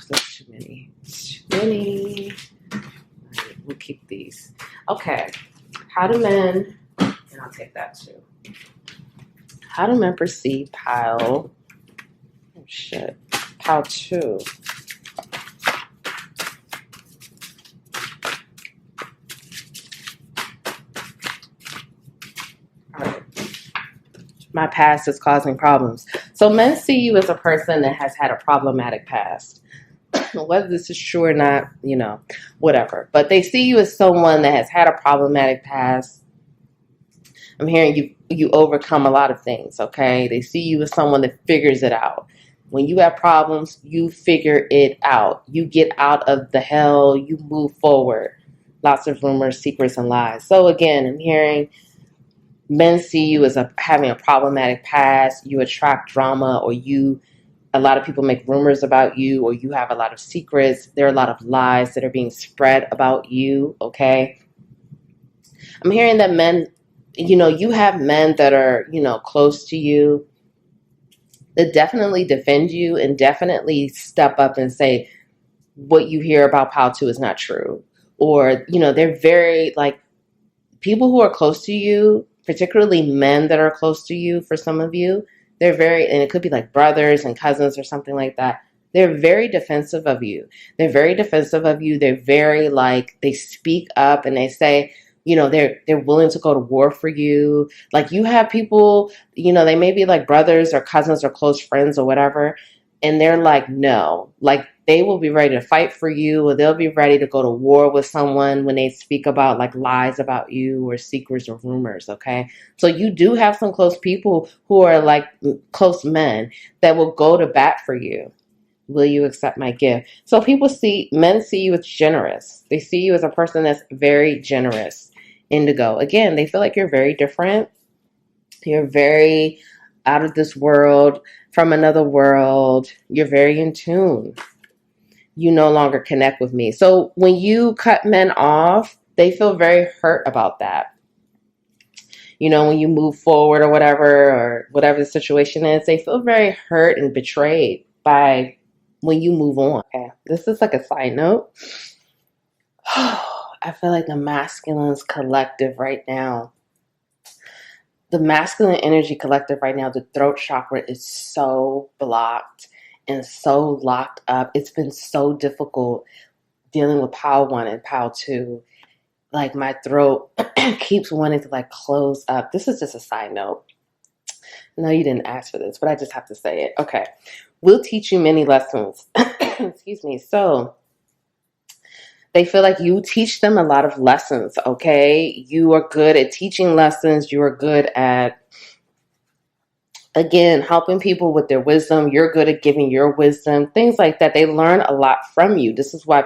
That's too many. We'll keep these. Okay. How do men, and I'll take that too. How do men perceive pile 2? All right. My past is causing problems. So men see you as a person that has had a problematic past. Whether this is true or not, whatever. But they see you as someone that has had a problematic past. I'm hearing you overcome a lot of things, okay? They see you as someone that figures it out. When you have problems, you figure it out. You get out of the hell, you move forward. Lots of rumors, secrets, and lies. So again, I'm hearing men see you as having a problematic past. You attract drama, or a lot of people make rumors about you, or you have a lot of secrets. There are a lot of lies that are being spread about you, okay? I'm hearing that men, you have men that are, close to you that definitely defend you and definitely step up and say what you hear about Pal 2 is not true. Or, they're very, like, people who are close to you, particularly men that are close to you, for some of you, they're very, and it could be like brothers and cousins or something like that. They're very defensive of you. They're very defensive of you. They're very they speak up and they say, they're willing to go to war for you. Like you have people, they may be like brothers or cousins or close friends or whatever. And they're like, no, like they will be ready to fight for you, or they'll be ready to go to war with someone when they speak about like lies about you or secrets or rumors. Okay. So you do have some close people who are like close men that will go to bat for you. Will you accept my gift? So men see you as generous. They see you as a person that's very generous. Indigo. Again, they feel like you're very different. You're very out of this world, from another world. You're very in tune. You no longer connect with me. So when you cut men off, they feel very hurt about that. When you move forward or whatever the situation is, they feel very hurt and betrayed by when you move on. Okay. This is like a side note. I feel like the masculine's collective right now. the masculine energy collective right now, the throat chakra is so blocked and so locked up. It's been so difficult dealing with pile 1 and pile 2. Like my throat keeps wanting to like close up. This is just a side note. No, you didn't ask for this, but I just have to say it. Okay. We'll teach you many lessons. Excuse me. So they feel like you teach them a lot of lessons, okay? You are good at teaching lessons. You are good at, again, helping people with their wisdom. You're good at giving your wisdom, things like that. They learn a lot from you. This is why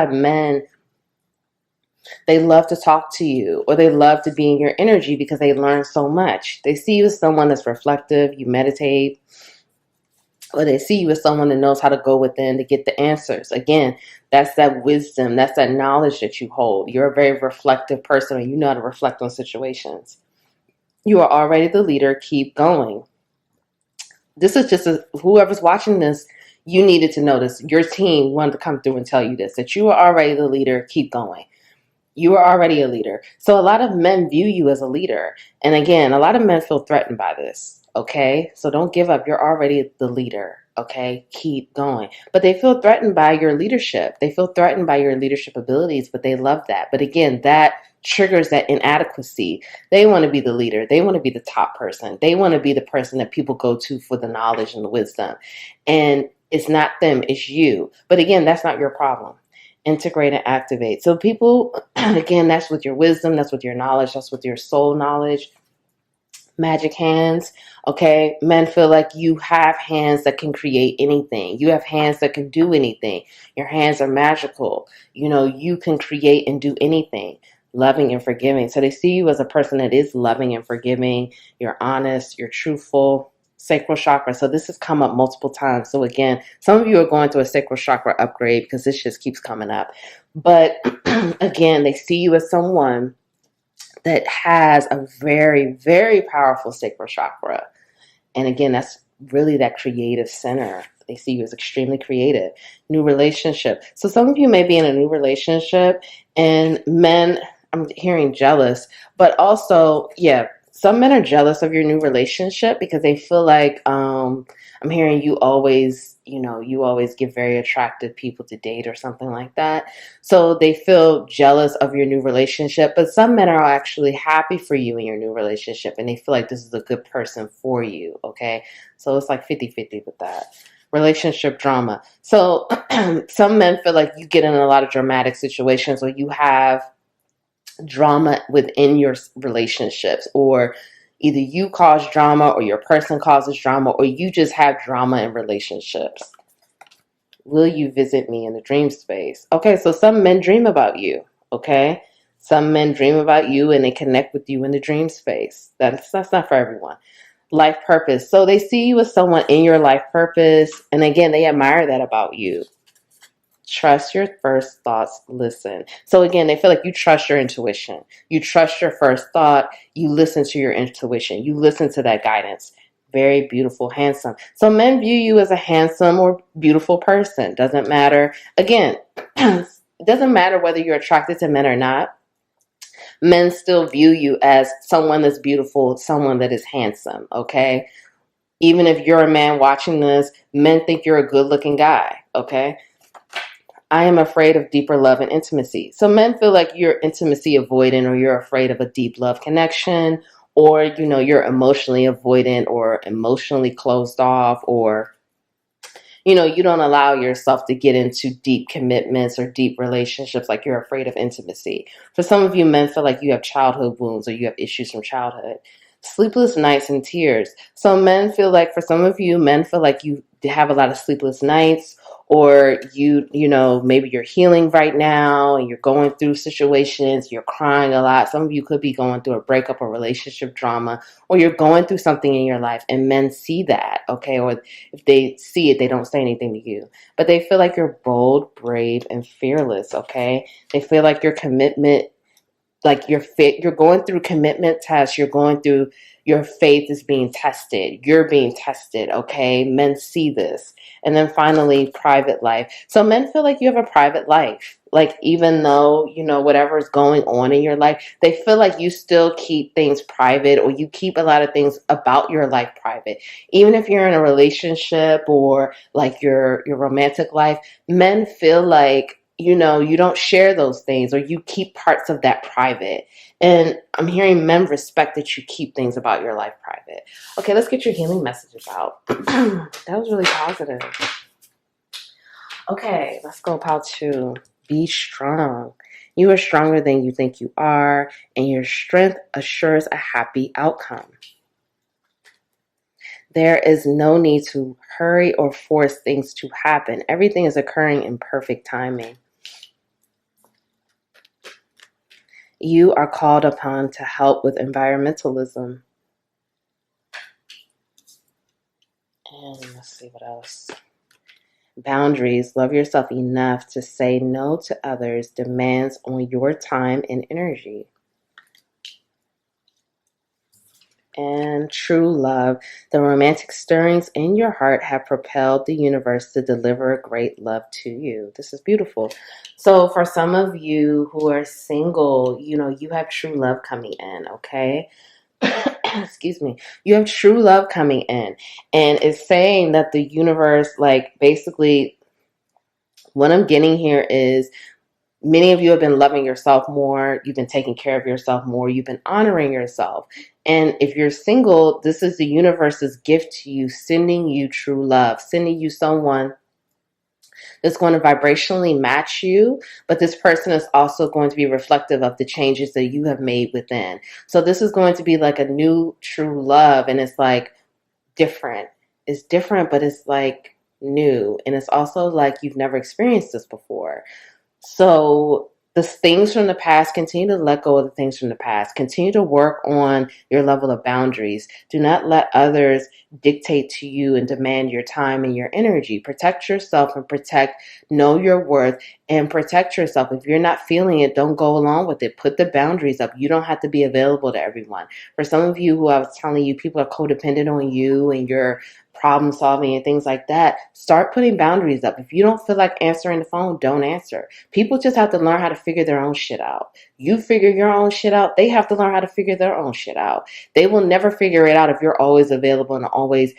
men, they love to talk to you, or they love to be in your energy because they learn so much. They see you as someone that's reflective, you meditate, or they see you as someone that knows how to go within to get the answers. Again, that's that wisdom, that's that knowledge that you hold. You're a very reflective person, and you know how to reflect on situations. You are already the leader. Keep going. This is just whoever's watching this, you needed to know this. Your team wanted to come through and tell you this, that you are already the leader. Keep going. You are already a leader. So a lot of men view you as a leader. And again, a lot of men feel threatened by this. Okay? So don't give up. You're already the leader. Okay? Keep going. But they feel threatened by your leadership. They feel threatened by your leadership abilities, but they love that. But again, that triggers that inadequacy. They want to be the leader. They want to be the top person. They want to be the person that people go to for the knowledge and the wisdom. And it's not them, it's you. But again, that's not your problem. Integrate and activate. So people, again, that's with your wisdom, that's with your knowledge, that's with your soul knowledge. Magic hands, okay? Men feel like you have hands that can create anything. You have hands that can do anything. Your hands are magical. You know, you can create and do anything. Loving and forgiving. So they see you as a person that is loving and forgiving. You're honest, you're truthful. Sacral chakra. So this has come up multiple times. So again, some of you are going through a sacral chakra upgrade because this just keeps coming up. But again, they see you as someone that has a very, very powerful sacral chakra. And again, that's really that creative center. They see you as extremely creative. New relationship. So some of you may be in a new relationship, and men, I'm hearing jealous, but also, yeah, some men are jealous of your new relationship because they feel like, I'm hearing you always give very attractive people to date or something like that. So they feel jealous of your new relationship, but some men are actually happy for you in your new relationship, and they feel like this is a good person for you, okay? So it's like 50-50 with that. Relationship drama. So some men feel like you get in a lot of dramatic situations, or you have drama within your relationships, or either you cause drama or your person causes drama, or you just have drama in relationships. Will you visit me in the dream space? Okay, so some men dream about you, okay? Some men dream about you and they connect with you in the dream space. That's not for everyone. Life purpose. So they see you as someone in your life purpose, and again, they admire that about you. Trust your first thoughts. Listen. So again, they feel like you trust your intuition. You trust your first thought. You listen to your intuition. You listen to that guidance. Very beautiful, handsome. So men view you as a handsome or beautiful person. Doesn't matter. Again, it doesn't matter whether you're attracted to men or not. Men still view you as someone that's beautiful, someone that is handsome, okay? Even if you're a man watching this, men think you're a good-looking guy, okay? I am afraid of deeper love and intimacy. So men feel like you're intimacy avoidant, or you're afraid of a deep love connection, or, you're emotionally avoidant or emotionally closed off, or, you don't allow yourself to get into deep commitments or deep relationships, like you're afraid of intimacy. For some of you, men feel like you have childhood wounds, or you have issues from childhood. Sleepless nights and tears. So men feel like, for some of you, men feel like you have a lot of sleepless nights, or maybe you're healing right now and you're going through situations, you're crying a lot. Some of you could be going through a breakup or relationship drama, or you're going through something in your life, and men see that, okay? Or if they see it, they don't say anything to you. But they feel like you're bold, brave, and fearless, okay? They feel like your commitment like you're going through commitment tests, you're going through, your faith is being tested, you're being tested, okay? Men see this. And then finally, private life. So men feel like you have a private life. Like, even though, you know, whatever is going on in your life, they feel like you still keep things private, or you keep a lot of things about your life private. Even if you're in a relationship or like your romantic life, men feel like, you know, you don't share those things, or you keep parts of that private. And I'm hearing men respect that you keep things about your life private. Okay, let's get your healing messages out. That was really positive. Okay, let's go, pile 2. Be strong. You are stronger than you think you are, and your strength assures a happy outcome. There is no need to hurry or force things to happen. Everything is occurring in perfect timing. You are called upon to help with environmentalism. And let's see what else. Boundaries. Love yourself enough to say no to others' demands on your time and energy. And true love. The romantic stirrings in your heart have propelled the universe to deliver great love to you. This is beautiful. So for some of you who are single, you know, you have true love coming in, okay? Excuse me. You have true love coming in. And it's saying that the universe, like, basically, what I'm getting here is, many of you have been loving yourself more. You've been taking care of yourself more. You've been honoring yourself. And if you're single, this is the universe's gift to you, sending you true love, sending you someone that's going to vibrationally match you. But this person is also going to be reflective of the changes that you have made within. So this is going to be like a new true love. And it's like different. It's different, but it's like new. And it's also like you've never experienced this before. So the things from the past, continue to let go of the things from the past. Continue to work on your level of boundaries. Do not let others dictate to you and demand your time and your energy. Protect yourself and know your worth and protect yourself. If you're not feeling it, don't go along with it. Put the boundaries up. You don't have to be available to everyone. For some of you who I was telling you, people are codependent on you and your problem solving and things like that, start putting boundaries up. If you don't feel like answering the phone, don't answer. People just have to learn how to figure their own shit out. You figure your own shit out, they have to learn how to figure their own shit out. They will never figure it out if you're always available and always,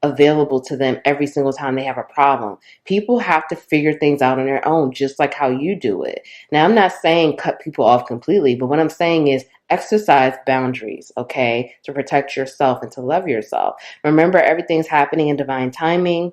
available to them every single time they have a problem. People have to figure things out on their own, just like how you do it. Now, I'm not saying cut people off completely, but what I'm saying is exercise boundaries, okay, to protect yourself and to love yourself. Remember, everything's happening in divine timing.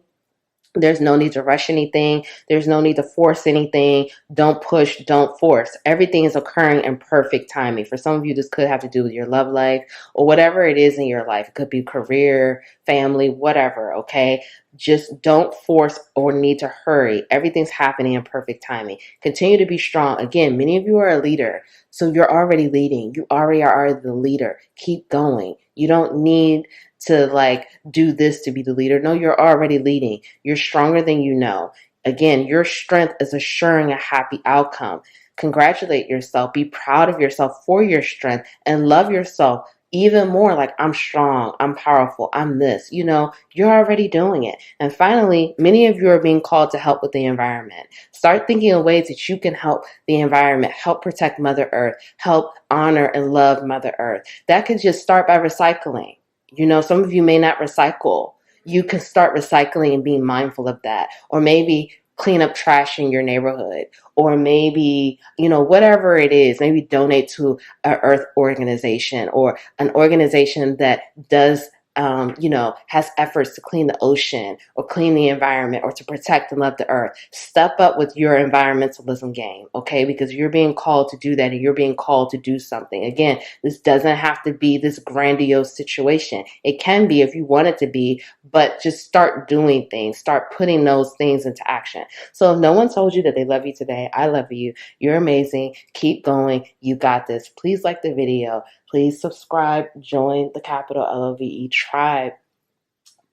There's no need to rush anything. There's no need to force anything. Don't push, don't force. Everything is occurring in perfect timing. For some of you, this could have to do with your love life or whatever it is in your life. It could be career, family, whatever, okay? Just don't force or need to hurry. Everything's happening in perfect timing. Continue to be strong. Again, many of you are a leader, so you're already leading. You already are the leader. Keep going. You don't need to do this to be the leader. No, you're already leading. You're stronger than you know. Again, your strength is assuring a happy outcome. Congratulate yourself. Be proud of yourself for your strength and love yourself even more. Like, I'm strong, I'm powerful, I'm this. You're already doing it. And finally, many of you are being called to help with the environment. Start thinking of ways that you can help the environment, help protect Mother Earth, help honor and love Mother Earth. That can just start by recycling. Some of you may not recycle. You can start recycling and being mindful of that. Or maybe clean up trash in your neighborhood. Or maybe, whatever it is, maybe donate to an earth organization or an organization that does has efforts to clean the ocean or clean the environment or to protect and love the earth. Step up with your environmentalism game, okay? Because you're being called to do that and you're being called to do something. Again, this doesn't have to be this grandiose situation. It can be if you want it to be, but just start doing things. Start putting those things into action. So if no one told you that they love you today, I love you. You're amazing. Keep going. You got this. Please like the video. Please subscribe, join the capital LOVE tribe.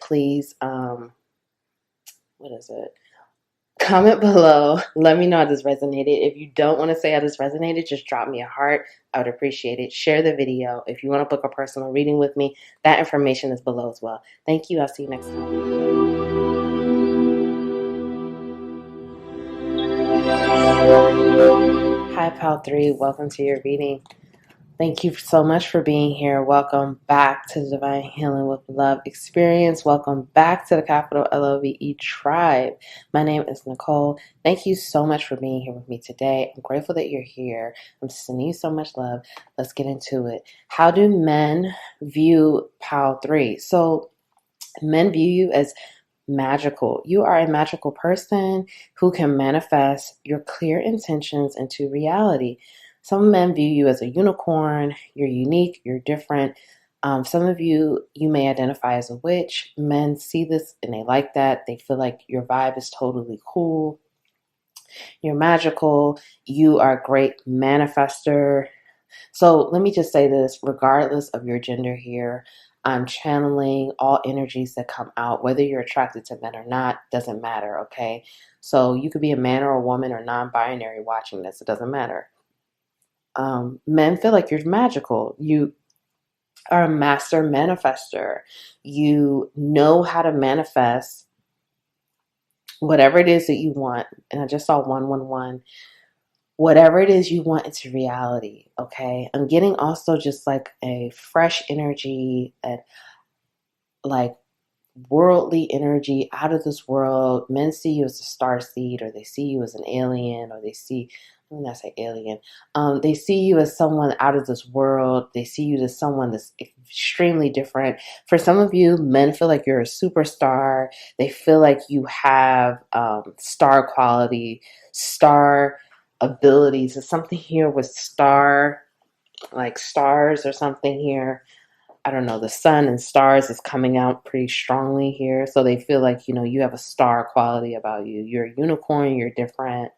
Please, Comment below. Let me know how this resonated. If you don't want to say how this resonated, just drop me a heart. I would appreciate it. Share the video. If you want to book a personal reading with me, that information is below as well. Thank you. I'll see you next time. Hi, Pal 3. Welcome to your reading. Thank you so much for being here. Welcome back to the Divine Healing with Love experience. Welcome back to the capital LOVE tribe. My name is Nicole. Thank you so much for being here with me today. I'm grateful that you're here. I'm sending you so much love. Let's get into it. How do men view Pal 3? So men view you as magical. You are a magical person who can manifest your clear intentions into reality. Some men view you as a unicorn. You're unique. You're different. Some of you may identify as a witch. Men see this and they like that. They feel like your vibe is totally cool. You're magical. You are a great manifester. So let me just say this, regardless of your gender here, I'm channeling all energies that come out, whether you're attracted to men or not, doesn't matter, okay? So you could be a man or a woman or non-binary watching this, it doesn't matter. Men feel like you're magical. You are a master manifester. You know how to manifest whatever it is that you want. And I just saw 111. Whatever it is you want into reality, okay? I'm getting also just like a fresh energy and like worldly energy, out of this world. Men see you as a star seed, or they see you as an alien, or they see, let me not say alien. They see you as someone out of this world. They see you as someone that's extremely different. For some of you, men feel like you're a superstar. They feel like you have star quality, star abilities. There's something here with star, like stars or something here. I don't know, the sun and stars is coming out pretty strongly here. So they feel like, you know, you have a star quality about you. You're a unicorn, you're different.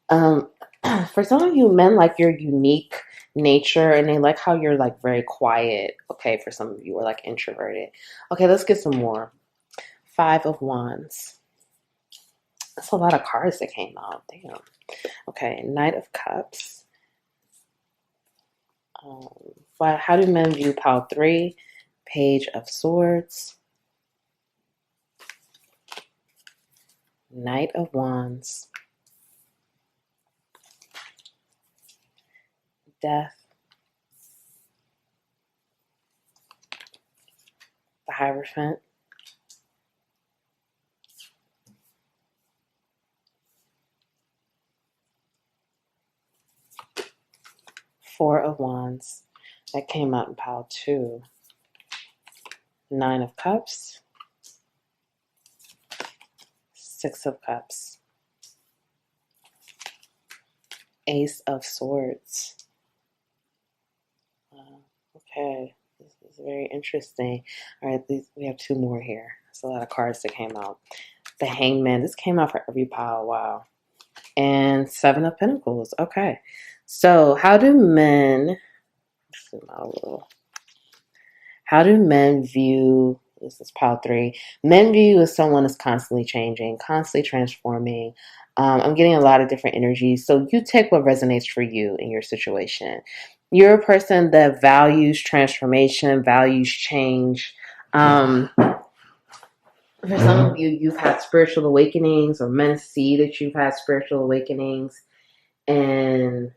For some of you, men like your unique nature and they like how you're like very quiet. Okay, for some of you are like introverted. Okay, let's get some more. 5 of Wands. That's a lot of cards that came out. Damn. Okay, Knight of Cups. How do men view Pile 3? Page of Swords. Knight of Wands. Death. The Hierophant. Four of Wands. That came out in Pile 2. 9 of Cups. 6 of Cups. Ace of Swords. Okay, this is very interesting. All right, we have 2 more here. There's a lot of cards that came out. The Hangman. This came out for every pile. Wow. And 7 of Pentacles. Okay. So how do men... How do men view, this is Pile 3, men view you as someone that's constantly changing, constantly transforming. I'm getting a lot of different energies. So you take what resonates for you in your situation. You're a person that values transformation, values change. For some of you, you've had spiritual awakenings, or men see that you've had spiritual awakenings. And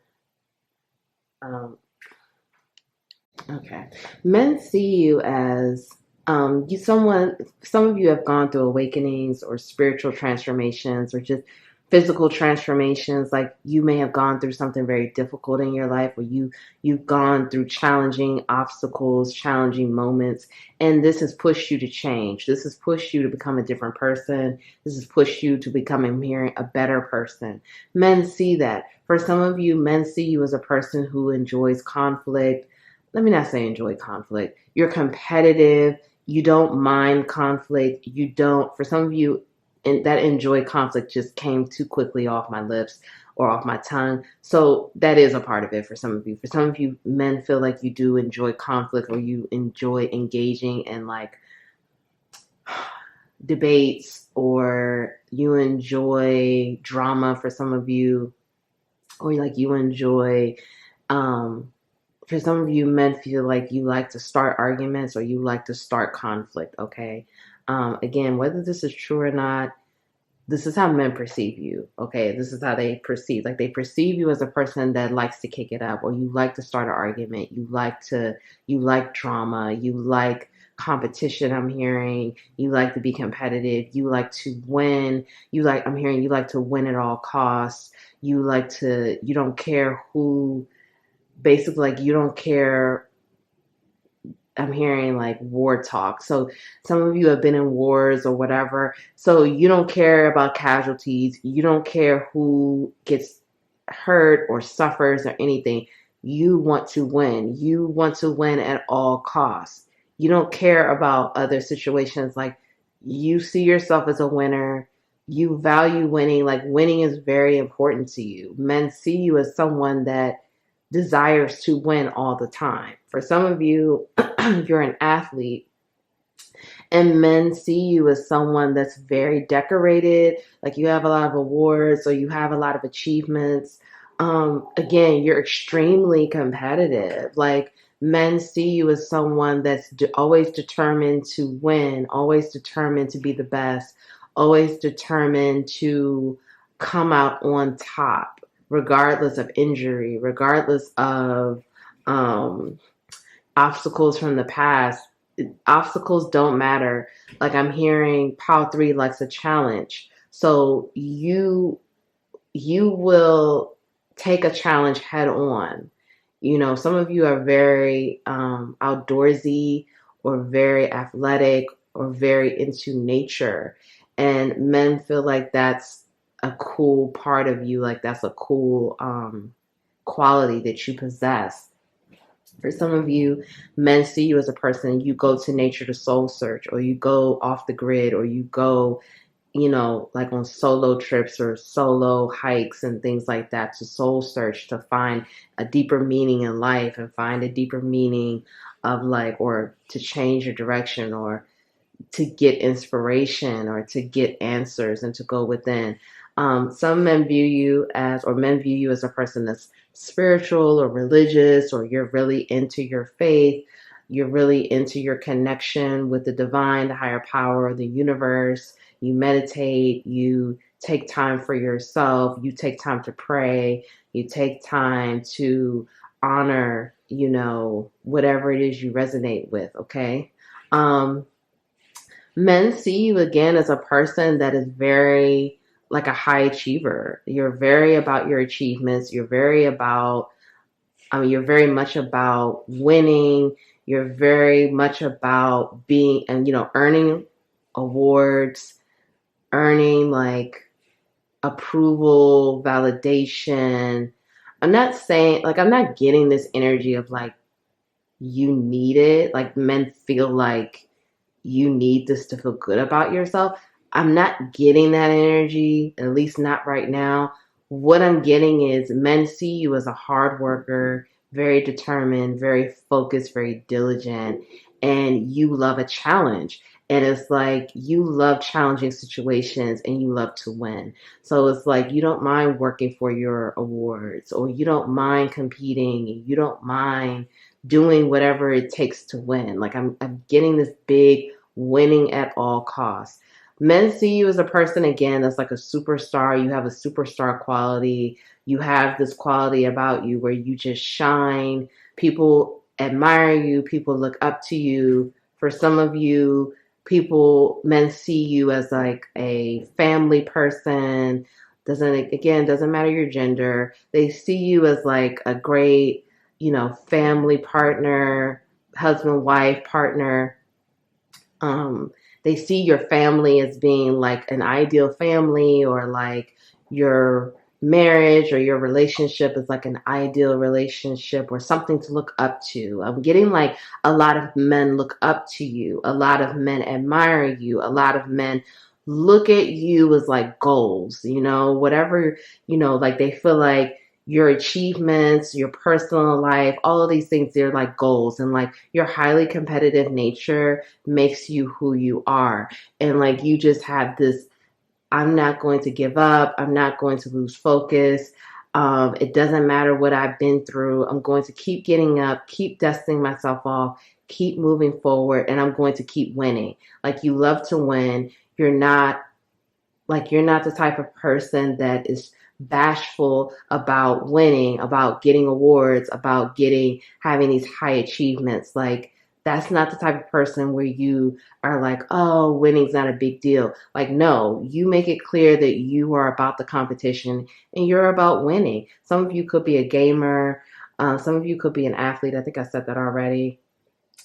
okay, men see you as some of you have gone through awakenings or spiritual transformations or just physical transformations. Like you may have gone through something very difficult in your life, or you've gone through challenging obstacles, challenging moments, and this has pushed you to change. This has pushed you to become a different person. This has pushed you to becoming a better person. Men see that. For some of you, men see you as a person who enjoys conflict. Let me not say enjoy conflict. You're competitive. You don't mind conflict. You don't, for some of you, that enjoy conflict just came too quickly off my lips or off my tongue. So that is a part of it for some of you. For some of you, men feel like you do enjoy conflict, or you enjoy engaging in like debates, or you enjoy drama for some of you, or like you enjoy, for some of you, men feel like you like to start arguments or you like to start conflict, okay? Again, whether this is true or not, this is how men perceive you, okay? This is how they perceive. Like, they perceive you as a person that likes to kick it up, or you like to start an argument. You like drama. You like competition, I'm hearing. You like to be competitive. You like to win. I'm hearing you like to win at all costs. You don't care who, basically, like, you don't care. I'm hearing like war talk. So some of you have been in wars or whatever. So you don't care about casualties. You don't care who gets hurt or suffers or anything. You want to win. You want to win at all costs. You don't care about other situations. Like, you see yourself as a winner. You value winning. Like, winning is very important to you. Men see you as someone that desires to win all the time. For some of you, you're an athlete, and men see you as someone that's very decorated, like you have a lot of awards or you have a lot of achievements. Again, you're extremely competitive. Like, men see you as someone that's always determined to win, always determined to be the best, always determined to come out on top, regardless of injury, regardless of um, obstacles from the past. Obstacles don't matter. Like, I'm hearing Power 3 likes a challenge. So you will take a challenge head on. You know, some of you are very outdoorsy or very athletic or very into nature. And men feel like that's a cool part of you. Like, that's a cool quality that you possess. For some of you, men see you as a person, you go to nature to soul search, or you go off the grid, or you go, like on solo trips or solo hikes and things like that to soul search, to find a deeper meaning in life and find a deeper meaning of, like, or to change your direction, or to get inspiration, or to get answers, and to go within. Some men view you as, or men view you as a person that's spiritual or religious, or you're really into your faith. You're really into your connection with the divine, the higher power, the universe. You meditate, you take time for yourself, you take time to pray, you take time to honor, whatever it is you resonate with, okay? Men see you again as a person that is very, like, a high achiever. You're very about your achievements. You're very much about winning. You're very much about being, and, earning awards, earning, like, approval, validation. I'm not saying, like, I'm not getting this energy of, like, you need it. Like, men feel like you need this to feel good about yourself. I'm not getting that energy, at least not right now. What I'm getting is men see you as a hard worker, very determined, very focused, very diligent, and you love a challenge. And it's like you love challenging situations and you love to win. So it's like you don't mind working for your awards, or you don't mind competing, and you don't mind doing whatever it takes to win. Like, I'm getting this big winning at all costs. Men see you as a person, again, that's like a superstar. You have a superstar quality. You have this quality about you where you just shine. People admire you. People look up to you. For some of you, men see you as like a family person. Doesn't matter your gender. They see you as like a great, family partner, husband, wife, partner. They see your family as being like an ideal family, or like your marriage or your relationship is like an ideal relationship, or something to look up to. I'm getting like a lot of men look up to you. A lot of men admire you. A lot of men look at you as like goals, whatever, like they feel like your achievements, your personal life, all of these things, they're like goals. And like your highly competitive nature makes you who you are. And like you just have this, I'm not going to give up. I'm not going to lose focus. It doesn't matter what I've been through. I'm going to keep getting up, keep dusting myself off, keep moving forward, and I'm going to keep winning. Like you love to win. You're not the type of person that is bashful about winning, about getting awards, about having these high achievements. Like that's not the type of person where you are like, oh, winning's not a big deal. Like, no, you make it clear that you are about the competition and you're about winning. Some of you could be a gamer. Some of you could be an athlete. I think I said that already.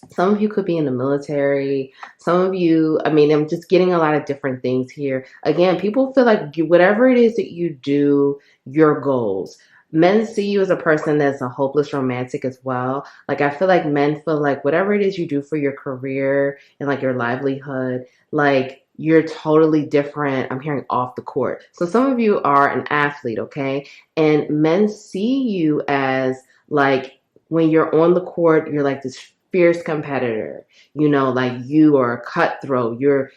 Some of you could be in the military. Some of you, I mean, I'm just getting a lot of different things here. Again, people feel like whatever it is that you do, your goals. Men see you as a person that's a hopeless romantic as well. Like, I feel like men feel like whatever it is you do for your career and like your livelihood, like you're totally different. I'm hearing off the court. So some of you are an athlete, okay? And men see you as like when you're on the court, you're like this fierce competitor, like you are a cutthroat, you're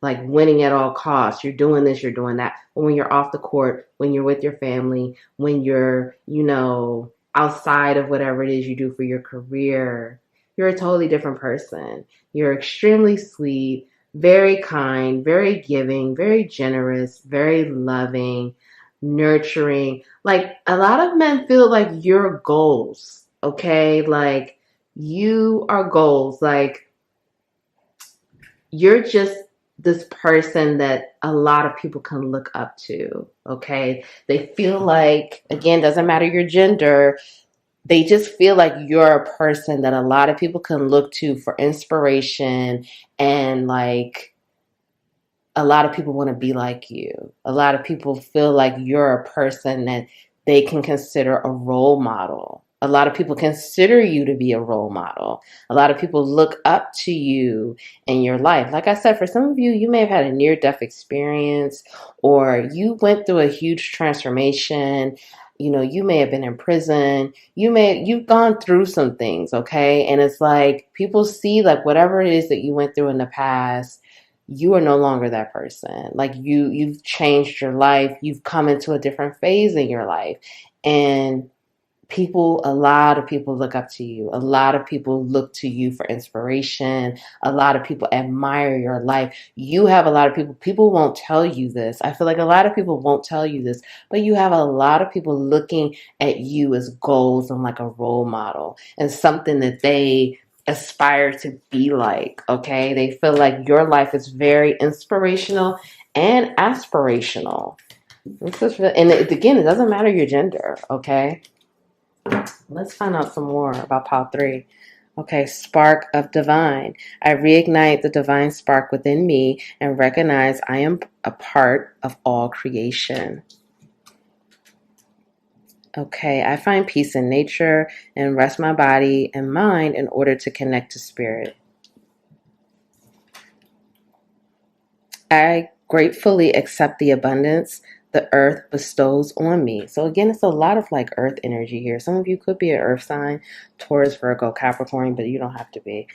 like winning at all costs, you're doing this, you're doing that. But when you're off the court, when you're with your family, when you're outside of whatever it is you do for your career, you're a totally different person. You're extremely sweet, very kind, very giving, very generous, very loving, nurturing. Like a lot of men feel like you're goals, okay? Like you are goals. Like you're just this person that a lot of people can look up to, okay? They feel like, again, doesn't matter your gender, they just feel like you're a person that a lot of people can look to for inspiration, and like a lot of people want to be like you. A lot of people feel like you're a person that they can consider a role model. A lot of people consider you to be a role model. A lot of people look up to you in your life. Like I said, for some of you, you may have had a near-death experience, or you went through a huge transformation. You may have been in prison. You've gone through some things, okay? And it's like people see like whatever it is that you went through in the past, you are no longer that person. Like you've changed your life. You've come into a different phase in your life. And a lot of people look up to you. A lot of people look to you for inspiration. A lot of people admire your life. You have a lot of people won't tell you this. I feel like a lot of people won't tell you this, but you have a lot of people looking at you as goals and like a role model and something that they aspire to be like, okay? They feel like your life is very inspirational and aspirational. And again, it doesn't matter your gender, okay? Let's find out some more about pile 3. Okay, spark of divine. I reignite the divine spark within me and recognize I am a part of all creation. Okay, I find peace in nature and rest my body and mind in order to connect to spirit. I gratefully accept the abundance the earth bestows on me. So again, it's a lot of like earth energy here. Some of you could be an earth sign, Taurus, Virgo, Capricorn, but you don't have to be.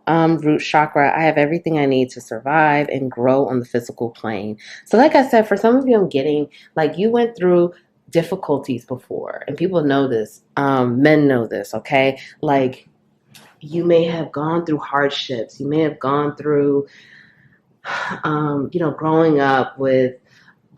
Root chakra, I have everything I need to survive and grow on the physical plane. So like I said, for some of you, I'm getting like you went through difficulties before, and people know this. Men know this, okay? Like you may have gone through hardships. You may have gone through, growing up with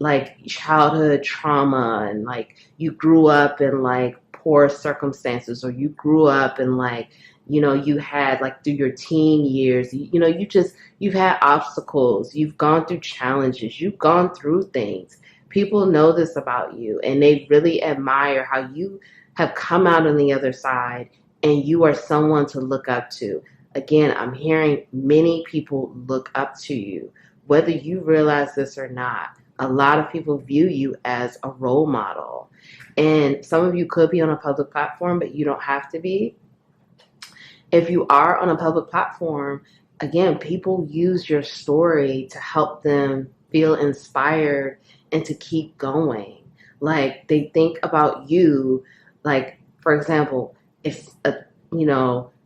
like childhood trauma, and like you grew up in like poor circumstances, or you grew up in like, you had like through your teen years, you've had obstacles, you've gone through challenges, you've gone through things. People know this about you, and they really admire how you have come out on the other side, and you are someone to look up to. Again, I'm hearing many people look up to you, whether you realize this or not. A lot of people view you as a role model. And some of you could be on a public platform, but you don't have to be. If you are on a public platform, again, people use your story to help them feel inspired and to keep going. Like, they think about you, like, for example, if,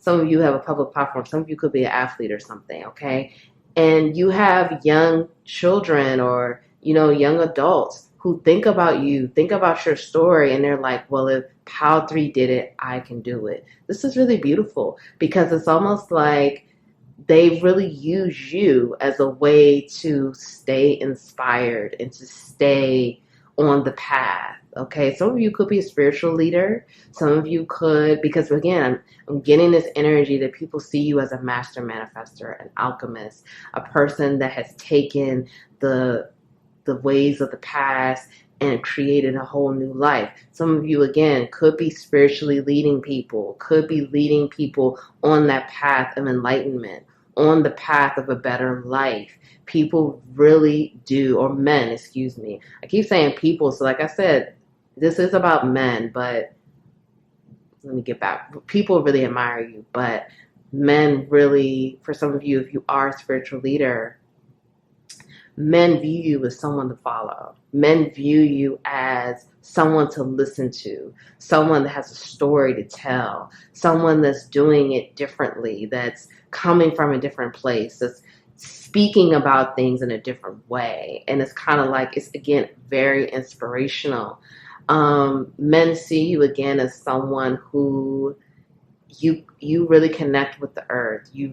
some of you have a public platform, some of you could be an athlete or something, okay? And you have young children or, young adults who think about you, think about your story, and they're like, well, if Pal 3 did it, I can do it. This is really beautiful because it's almost like they really use you as a way to stay inspired and to stay on the path. Okay, some of you could be a spiritual leader. Some of you could, because again, I'm getting this energy that people see you as a master manifester, an alchemist, a person that has taken the ways of the past and created a whole new life. Some of you, again, could be spiritually leading people, could be leading people on that path of enlightenment, on the path of a better life. People really do, or men, excuse me. I keep saying people, so like I said, this is about men, but let me get back. People really admire you, but men really, for some of you, if you are a spiritual leader, men view you as someone to follow. Men view you as someone to listen to, someone that has a story to tell, someone that's doing it differently, that's coming from a different place, that's speaking about things in a different way. And it's kind of like, it's again, very inspirational. Men see you again as someone who you really connect with the earth. You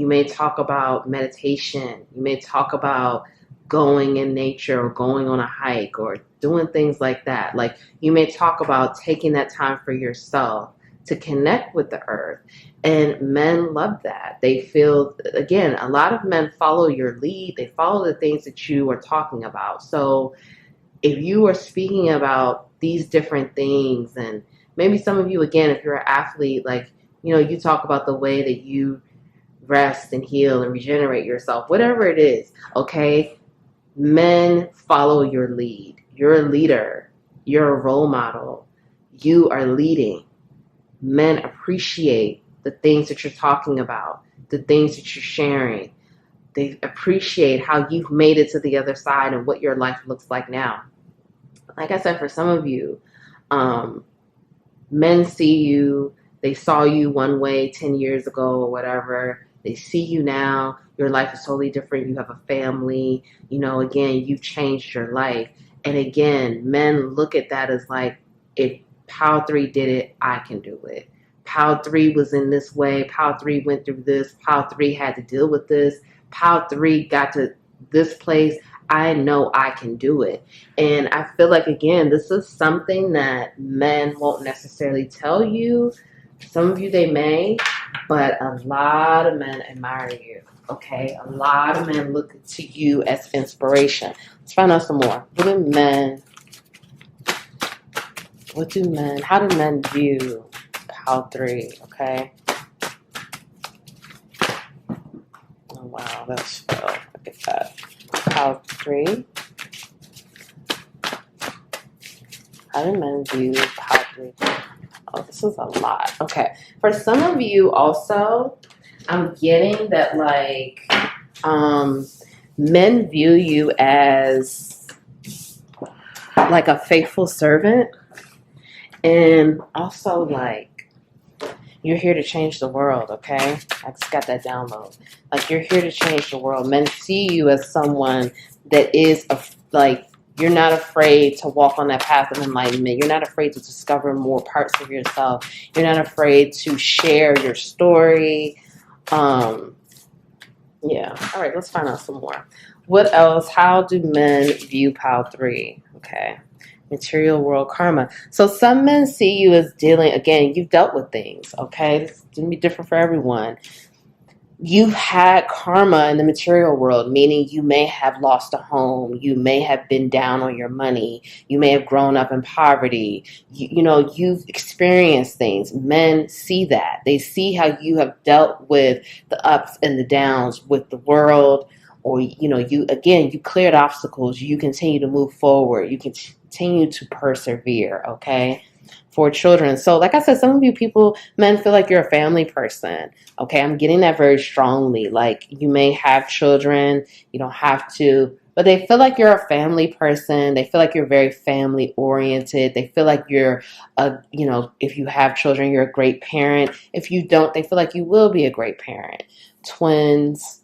may talk about meditation. You may talk about going in nature or going on a hike or doing things like that. Like, you may talk about taking that time for yourself to connect with the earth. And men love that. They feel, again, a lot of men follow your lead. They follow the things that you are talking about. So if you are speaking about these different things, and maybe some of you, again, if you're an athlete, like, you talk about the way that you rest and heal and regenerate yourself, whatever it is, okay? Men follow your lead. You're a leader. You're a role model. You are leading. Men appreciate the things that you're talking about, the things that you're sharing. They appreciate how you've made it to the other side and what your life looks like now. Like I said, for some of you, men see you, they saw you one way 10 years ago or whatever. They see you now. Your life is totally different. You have a family. Again, you've changed your life. And again, men look at that as like, if Pal 3 did it, I can do it. Pal 3 was in this way. Pal 3 went through this. Pal 3 had to deal with this. Pal 3 got to this place. I know I can do it. And I feel like, again, this is something that men won't necessarily tell you. Some of you, they may, but a lot of men admire you, okay? A lot of men look to you as inspiration. Let's find out some more. How do men view Pal 3, okay? Oh, wow, that's Phil. Look at that. Pal 3. How do men view Pal 3? Oh, this is a lot. Okay. For some of you also, I'm getting that, like, men view you as like a faithful servant, and also like you're here to change the world, okay? I just got that download. Like, you're here to change the world. Men see you as someone that is like, you're not afraid to walk on that path of enlightenment. You're not afraid to discover more parts of yourself. You're not afraid to share your story. Yeah. All right, let's find out some more. What else? How do men view Pal 3? Okay. Material world karma. So some men see you as dealing, again, you've dealt with things, okay? This is going to be different for everyone. You've had karma in the material world, meaning you may have lost a home. You may have been down on your money. You may have grown up in poverty. You've experienced things. Men see that. They see how you have dealt with the ups and the downs with the world, or, you cleared obstacles. You continue to move forward. You continue to persevere, okay? For children. So like I said, some of you men feel like you're a family person. Okay, I'm getting that very strongly. Like, you may have children. You don't have to but they feel like you're a family person. They feel like you're very family oriented. They feel like you're if you have children, you're a great parent. If you don't, they feel like you will be a great parent. Twins,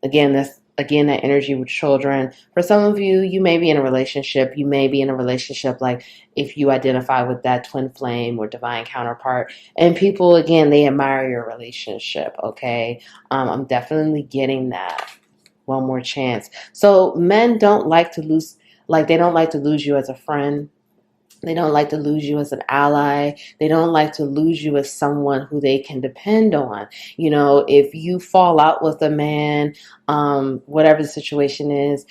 again, that energy with children. For some of you, you may be in a relationship. You may be in a relationship like if you identify with that twin flame or divine counterpart. And people, again, they admire your relationship, okay? I'm definitely getting that. One more chance. So men don't like to lose, they don't like to lose you as a friend. They don't like to lose you as an ally. They don't like to lose you as someone who they can depend on. If you fall out with a man, whatever the situation is,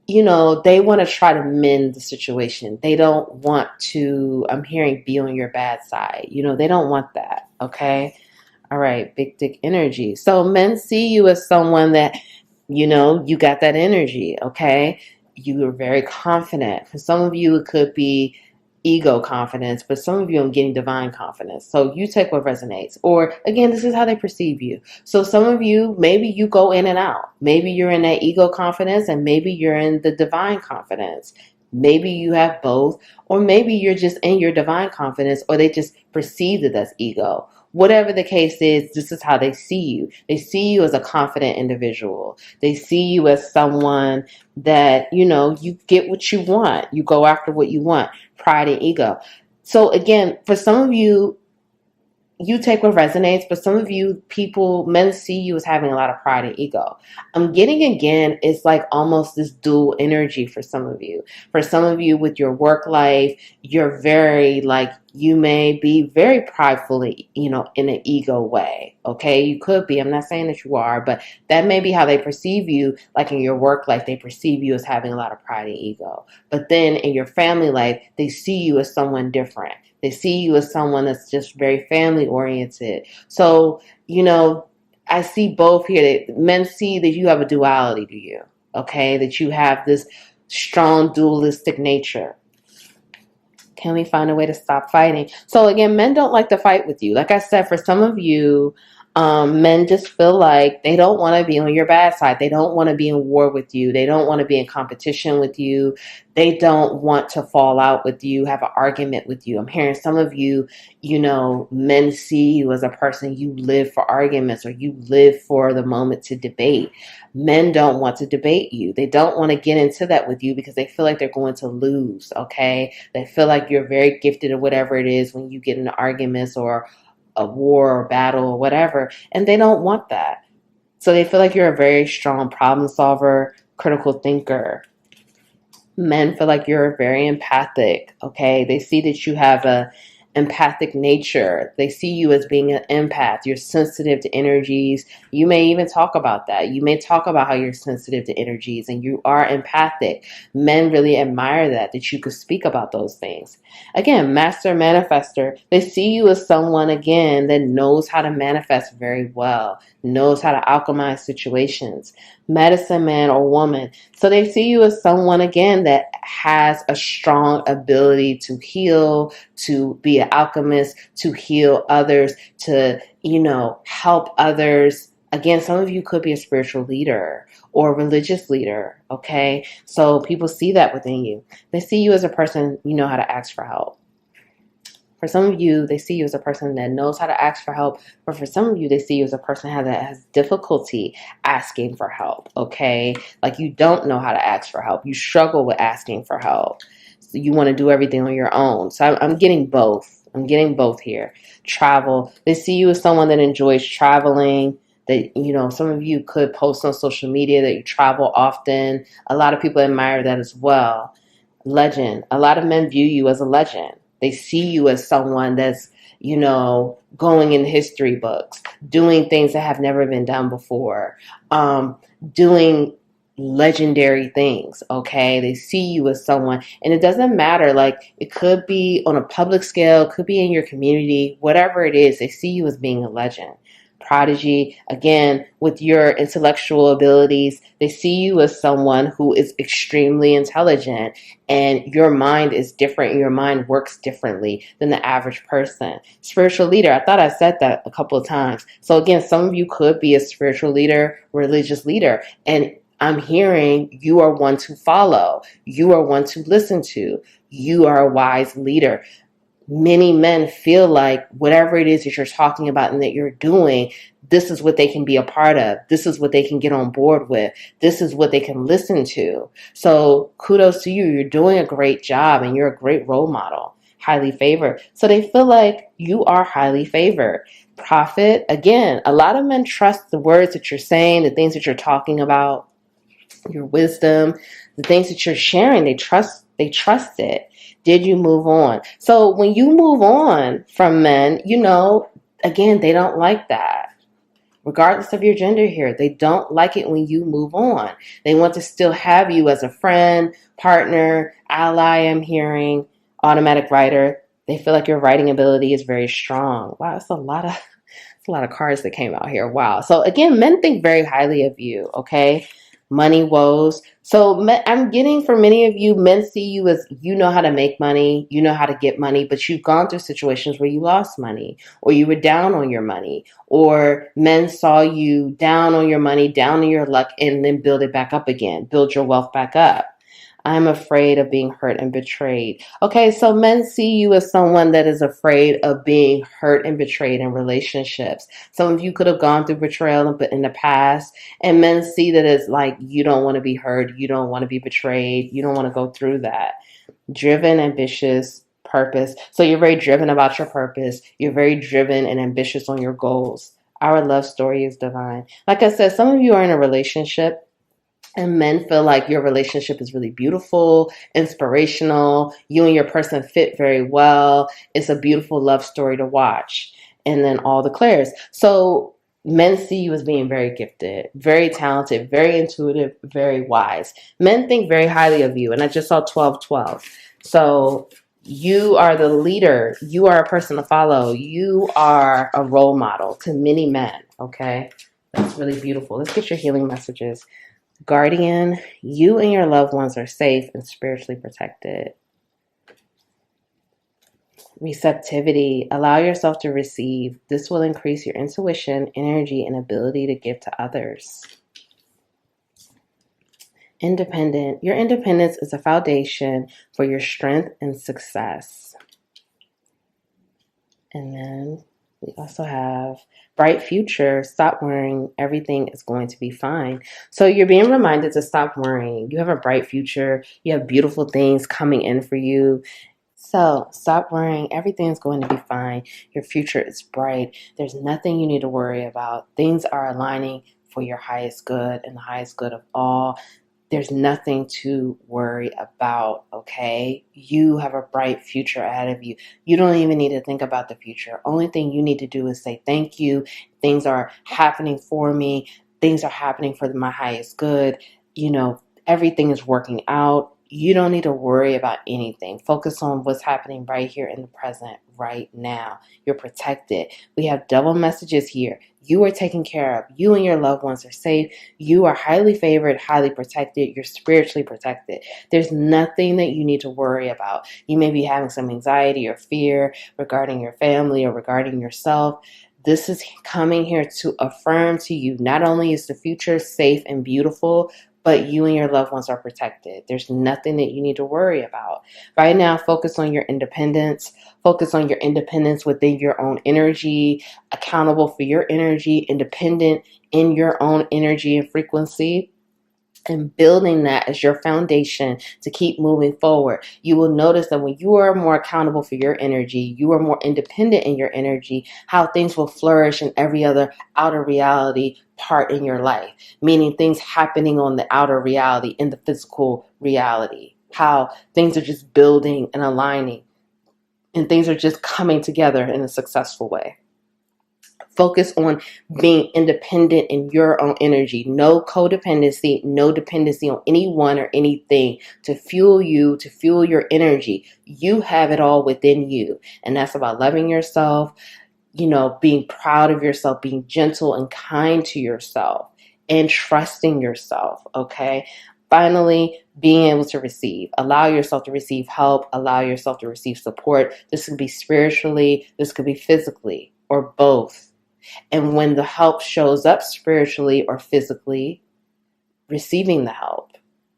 they want to try to mend the situation. They don't want to, I'm hearing, be on your bad side. They don't want that. Okay. All right. Big dick energy. So men see you as someone that, you got that energy. Okay. You are very confident. For some of you, it could be ego confidence, but some of you, I'm getting divine confidence. So you take what resonates. Or again, this is how they perceive you. So some of you, maybe you go in and out. Maybe you're in that ego confidence and maybe you're in the divine confidence. Maybe you have both, or maybe you're just in your divine confidence, or they just perceive it as ego. Whatever the case is, this is how they see you. They see you as a confident individual. They see you as someone that, you get what you want. You go after what you want. Pride and ego. So again, for some of you, you take what resonates, but some of you men see you as having a lot of pride and ego. I'm getting, again, it's like almost this dual energy for some of you. For some of you with your work life, you're very you may be very pridefully, in an ego way. Okay. You could be, I'm not saying that you are, but that may be how they perceive you. Like in your work life, they perceive you as having a lot of pride and ego. But then in your family life, they see you as someone different. They see you as someone that's just very family oriented. So, I see both here. Men see that you have a duality to you, okay? That you have this strong dualistic nature. Can we find a way to stop fighting? So again, men don't like to fight with you. Like I said, for some of you, men just feel like they don't want to be on your bad side. They don't want to be in war with you. They don't want to be in competition with you. They don't want to fall out with you, have an argument with you. I'm hearing some of you, men see you as a person, you live for arguments or you live for the moment to debate. Men don't want to debate you. They don't want to get into that with you because they feel like they're going to lose, okay? They feel like you're very gifted or whatever it is when you get into arguments or a war or battle or whatever, and they don't want that. So they feel like you're a very strong problem solver, critical thinker. Men feel like you're very empathic, okay? They see that you have a empathic nature. They see you as being an empath. You're sensitive to energies. You may even talk about that. You may talk about how you're sensitive to energies and you are empathic. Men really admire that you could speak about those things. Again, master manifester. They see you as someone, again, that knows how to manifest very well, knows how to alchemize situations. Medicine man or woman. So they see you as someone, again, that has a strong ability to heal, to be an alchemist, to heal others, to, help others. Again, some of you could be a spiritual leader or a religious leader, okay? So people see that within you. They see you as a person, you know how to ask for help. For some of you, they see you as a person that knows how to ask for help. But for some of you, they see you as a person that has difficulty asking for help, okay? Like you don't know how to ask for help. You struggle with asking for help. So you want to do everything on your own. So I'm getting both. I'm getting both here. Travel. They see you as someone that enjoys traveling. That, some of you could post on social media that you travel often. A lot of people admire that as well. Legend. A lot of men view you as a legend. They see you as someone that's, going in history books, doing things that have never been done before, doing legendary things, okay? They see you as someone, and it doesn't matter, it could be on a public scale, could be in your community, whatever it is, they see you as being a legend. Prodigy, again, with your intellectual abilities, they see you as someone who is extremely intelligent and your mind is different. Your mind works differently than the average person. Spiritual leader, I thought I said that a couple of times. So again, some of you could be a spiritual leader, religious leader, and I'm hearing you are one to follow. You are one to listen to. You are a wise leader. Many men feel like whatever it is that you're talking about and that you're doing, this is what they can be a part of. This is what they can get on board with. This is what they can listen to. So kudos to you. You're doing a great job and you're a great role model, highly favored. So they feel like you are highly favored. Prophet, again, a lot of men trust the words that you're saying, the things that you're talking about, your wisdom, the things that you're sharing. They trust it. Did you move on? So when you move on from men, again, they don't like that. Regardless of your gender here, they don't like it when you move on. They want to still have you as a friend, partner, ally. I'm hearing automatic writer. They feel like your writing ability is very strong. Wow, it's a lot of cards that came out here. Wow. So again, men think very highly of you, okay? Money woes. So I'm getting for many of you, men see you as you know how to make money, you know how to get money, but you've gone through situations where you lost money or you were down on your money, or men saw you down on your money, down on your luck, and then build it back up again, build your wealth back up. I'm afraid of being hurt and betrayed. Okay, so men see you as someone that is afraid of being hurt and betrayed in relationships. Some of you could have gone through betrayal in the past, and men see that as like you don't want to be hurt, you don't want to be betrayed, you don't want to go through that. Driven, ambitious, purpose. So you're very driven about your purpose. You're very driven and ambitious on your goals. Our love story is divine. Like I said, some of you are in a relationship and men feel like your relationship is really beautiful, inspirational. You and your person fit very well. It's a beautiful love story to watch. And then all the clairs. So men see you as being very gifted, very talented, very intuitive, very wise. Men think very highly of you. And I just saw 1212. So you are the leader. You are a person to follow. You are a role model to many men. Okay. That's really beautiful. Let's get your healing messages. Guardian, you and your loved ones are safe and spiritually protected. Receptivity, allow yourself to receive. This will increase your intuition, energy, and ability to give to others. Independent, your independence is a foundation for your strength and success. And then we also have bright future. Stop worrying. Everything is going to be fine. So you're being reminded to stop worrying. You have a bright future. You have beautiful things coming in for you. So stop worrying. Everything's going to be fine. Your future is bright. There's nothing you need to worry about. Things are aligning for your highest good and the highest good of all. There's nothing to worry about, okay? You have a bright future ahead of you. You don't even need to think about the future. Only thing you need to do is say thank you. Things are happening for me. Things are happening for my highest good. Everything is working out. You don't need to worry about anything. Focus on what's happening right here in the present, right now. You're protected. We have double messages here. You are taken care of. You and your loved ones are safe. You are highly favored, highly protected. You're spiritually protected. There's nothing that you need to worry about. You may be having some anxiety or fear regarding your family or regarding yourself. This is coming here to affirm to you, not only is the future safe and beautiful, but you and your loved ones are protected. There's nothing that you need to worry about. Right now, focus on your independence. Focus on your independence within your own energy, accountable for your energy, independent in your own energy and frequency, and building that as your foundation to keep moving forward. You will notice that when you are more accountable for your energy, you are more independent in your energy, how things will flourish in every other outer reality part in your life, meaning things happening on the outer reality, in the physical reality, how things are just building and aligning and things are just coming together in a successful way. Focus on being independent in your own energy. No codependency, no dependency on anyone or anything to fuel you, to fuel your energy. You have it all within you. And that's about loving yourself, being proud of yourself, being gentle and kind to yourself, and trusting yourself, okay? Finally, being able to receive. Allow yourself to receive help. Allow yourself to receive support. This could be spiritually. This could be physically, or both. And when the help shows up spiritually or physically, receiving the help,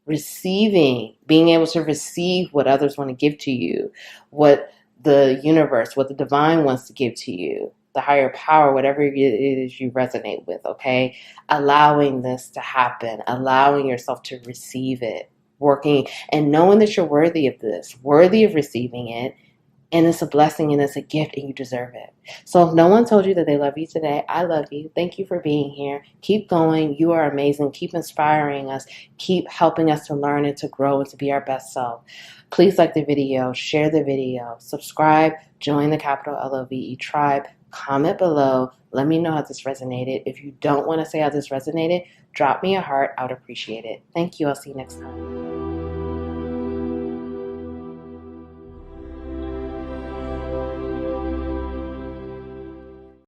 being able to receive what others want to give to you, what the universe, what the divine wants to give to you, the higher power, whatever it is you resonate with, okay? Allowing this to happen, allowing yourself to receive it, working and knowing that you're worthy of this, worthy of receiving it, and it's a blessing and it's a gift and you deserve it. So if no one told you that they love you today, I love you. Thank you for being here. Keep going. You are amazing. Keep inspiring us. Keep helping us to learn and to grow and to be our best self. Please like the video, share the video, subscribe, join the capital LOVE tribe, comment below. Let me know how this resonated. If you don't want to say how this resonated, drop me a heart. I would appreciate it. Thank you. I'll see you next time.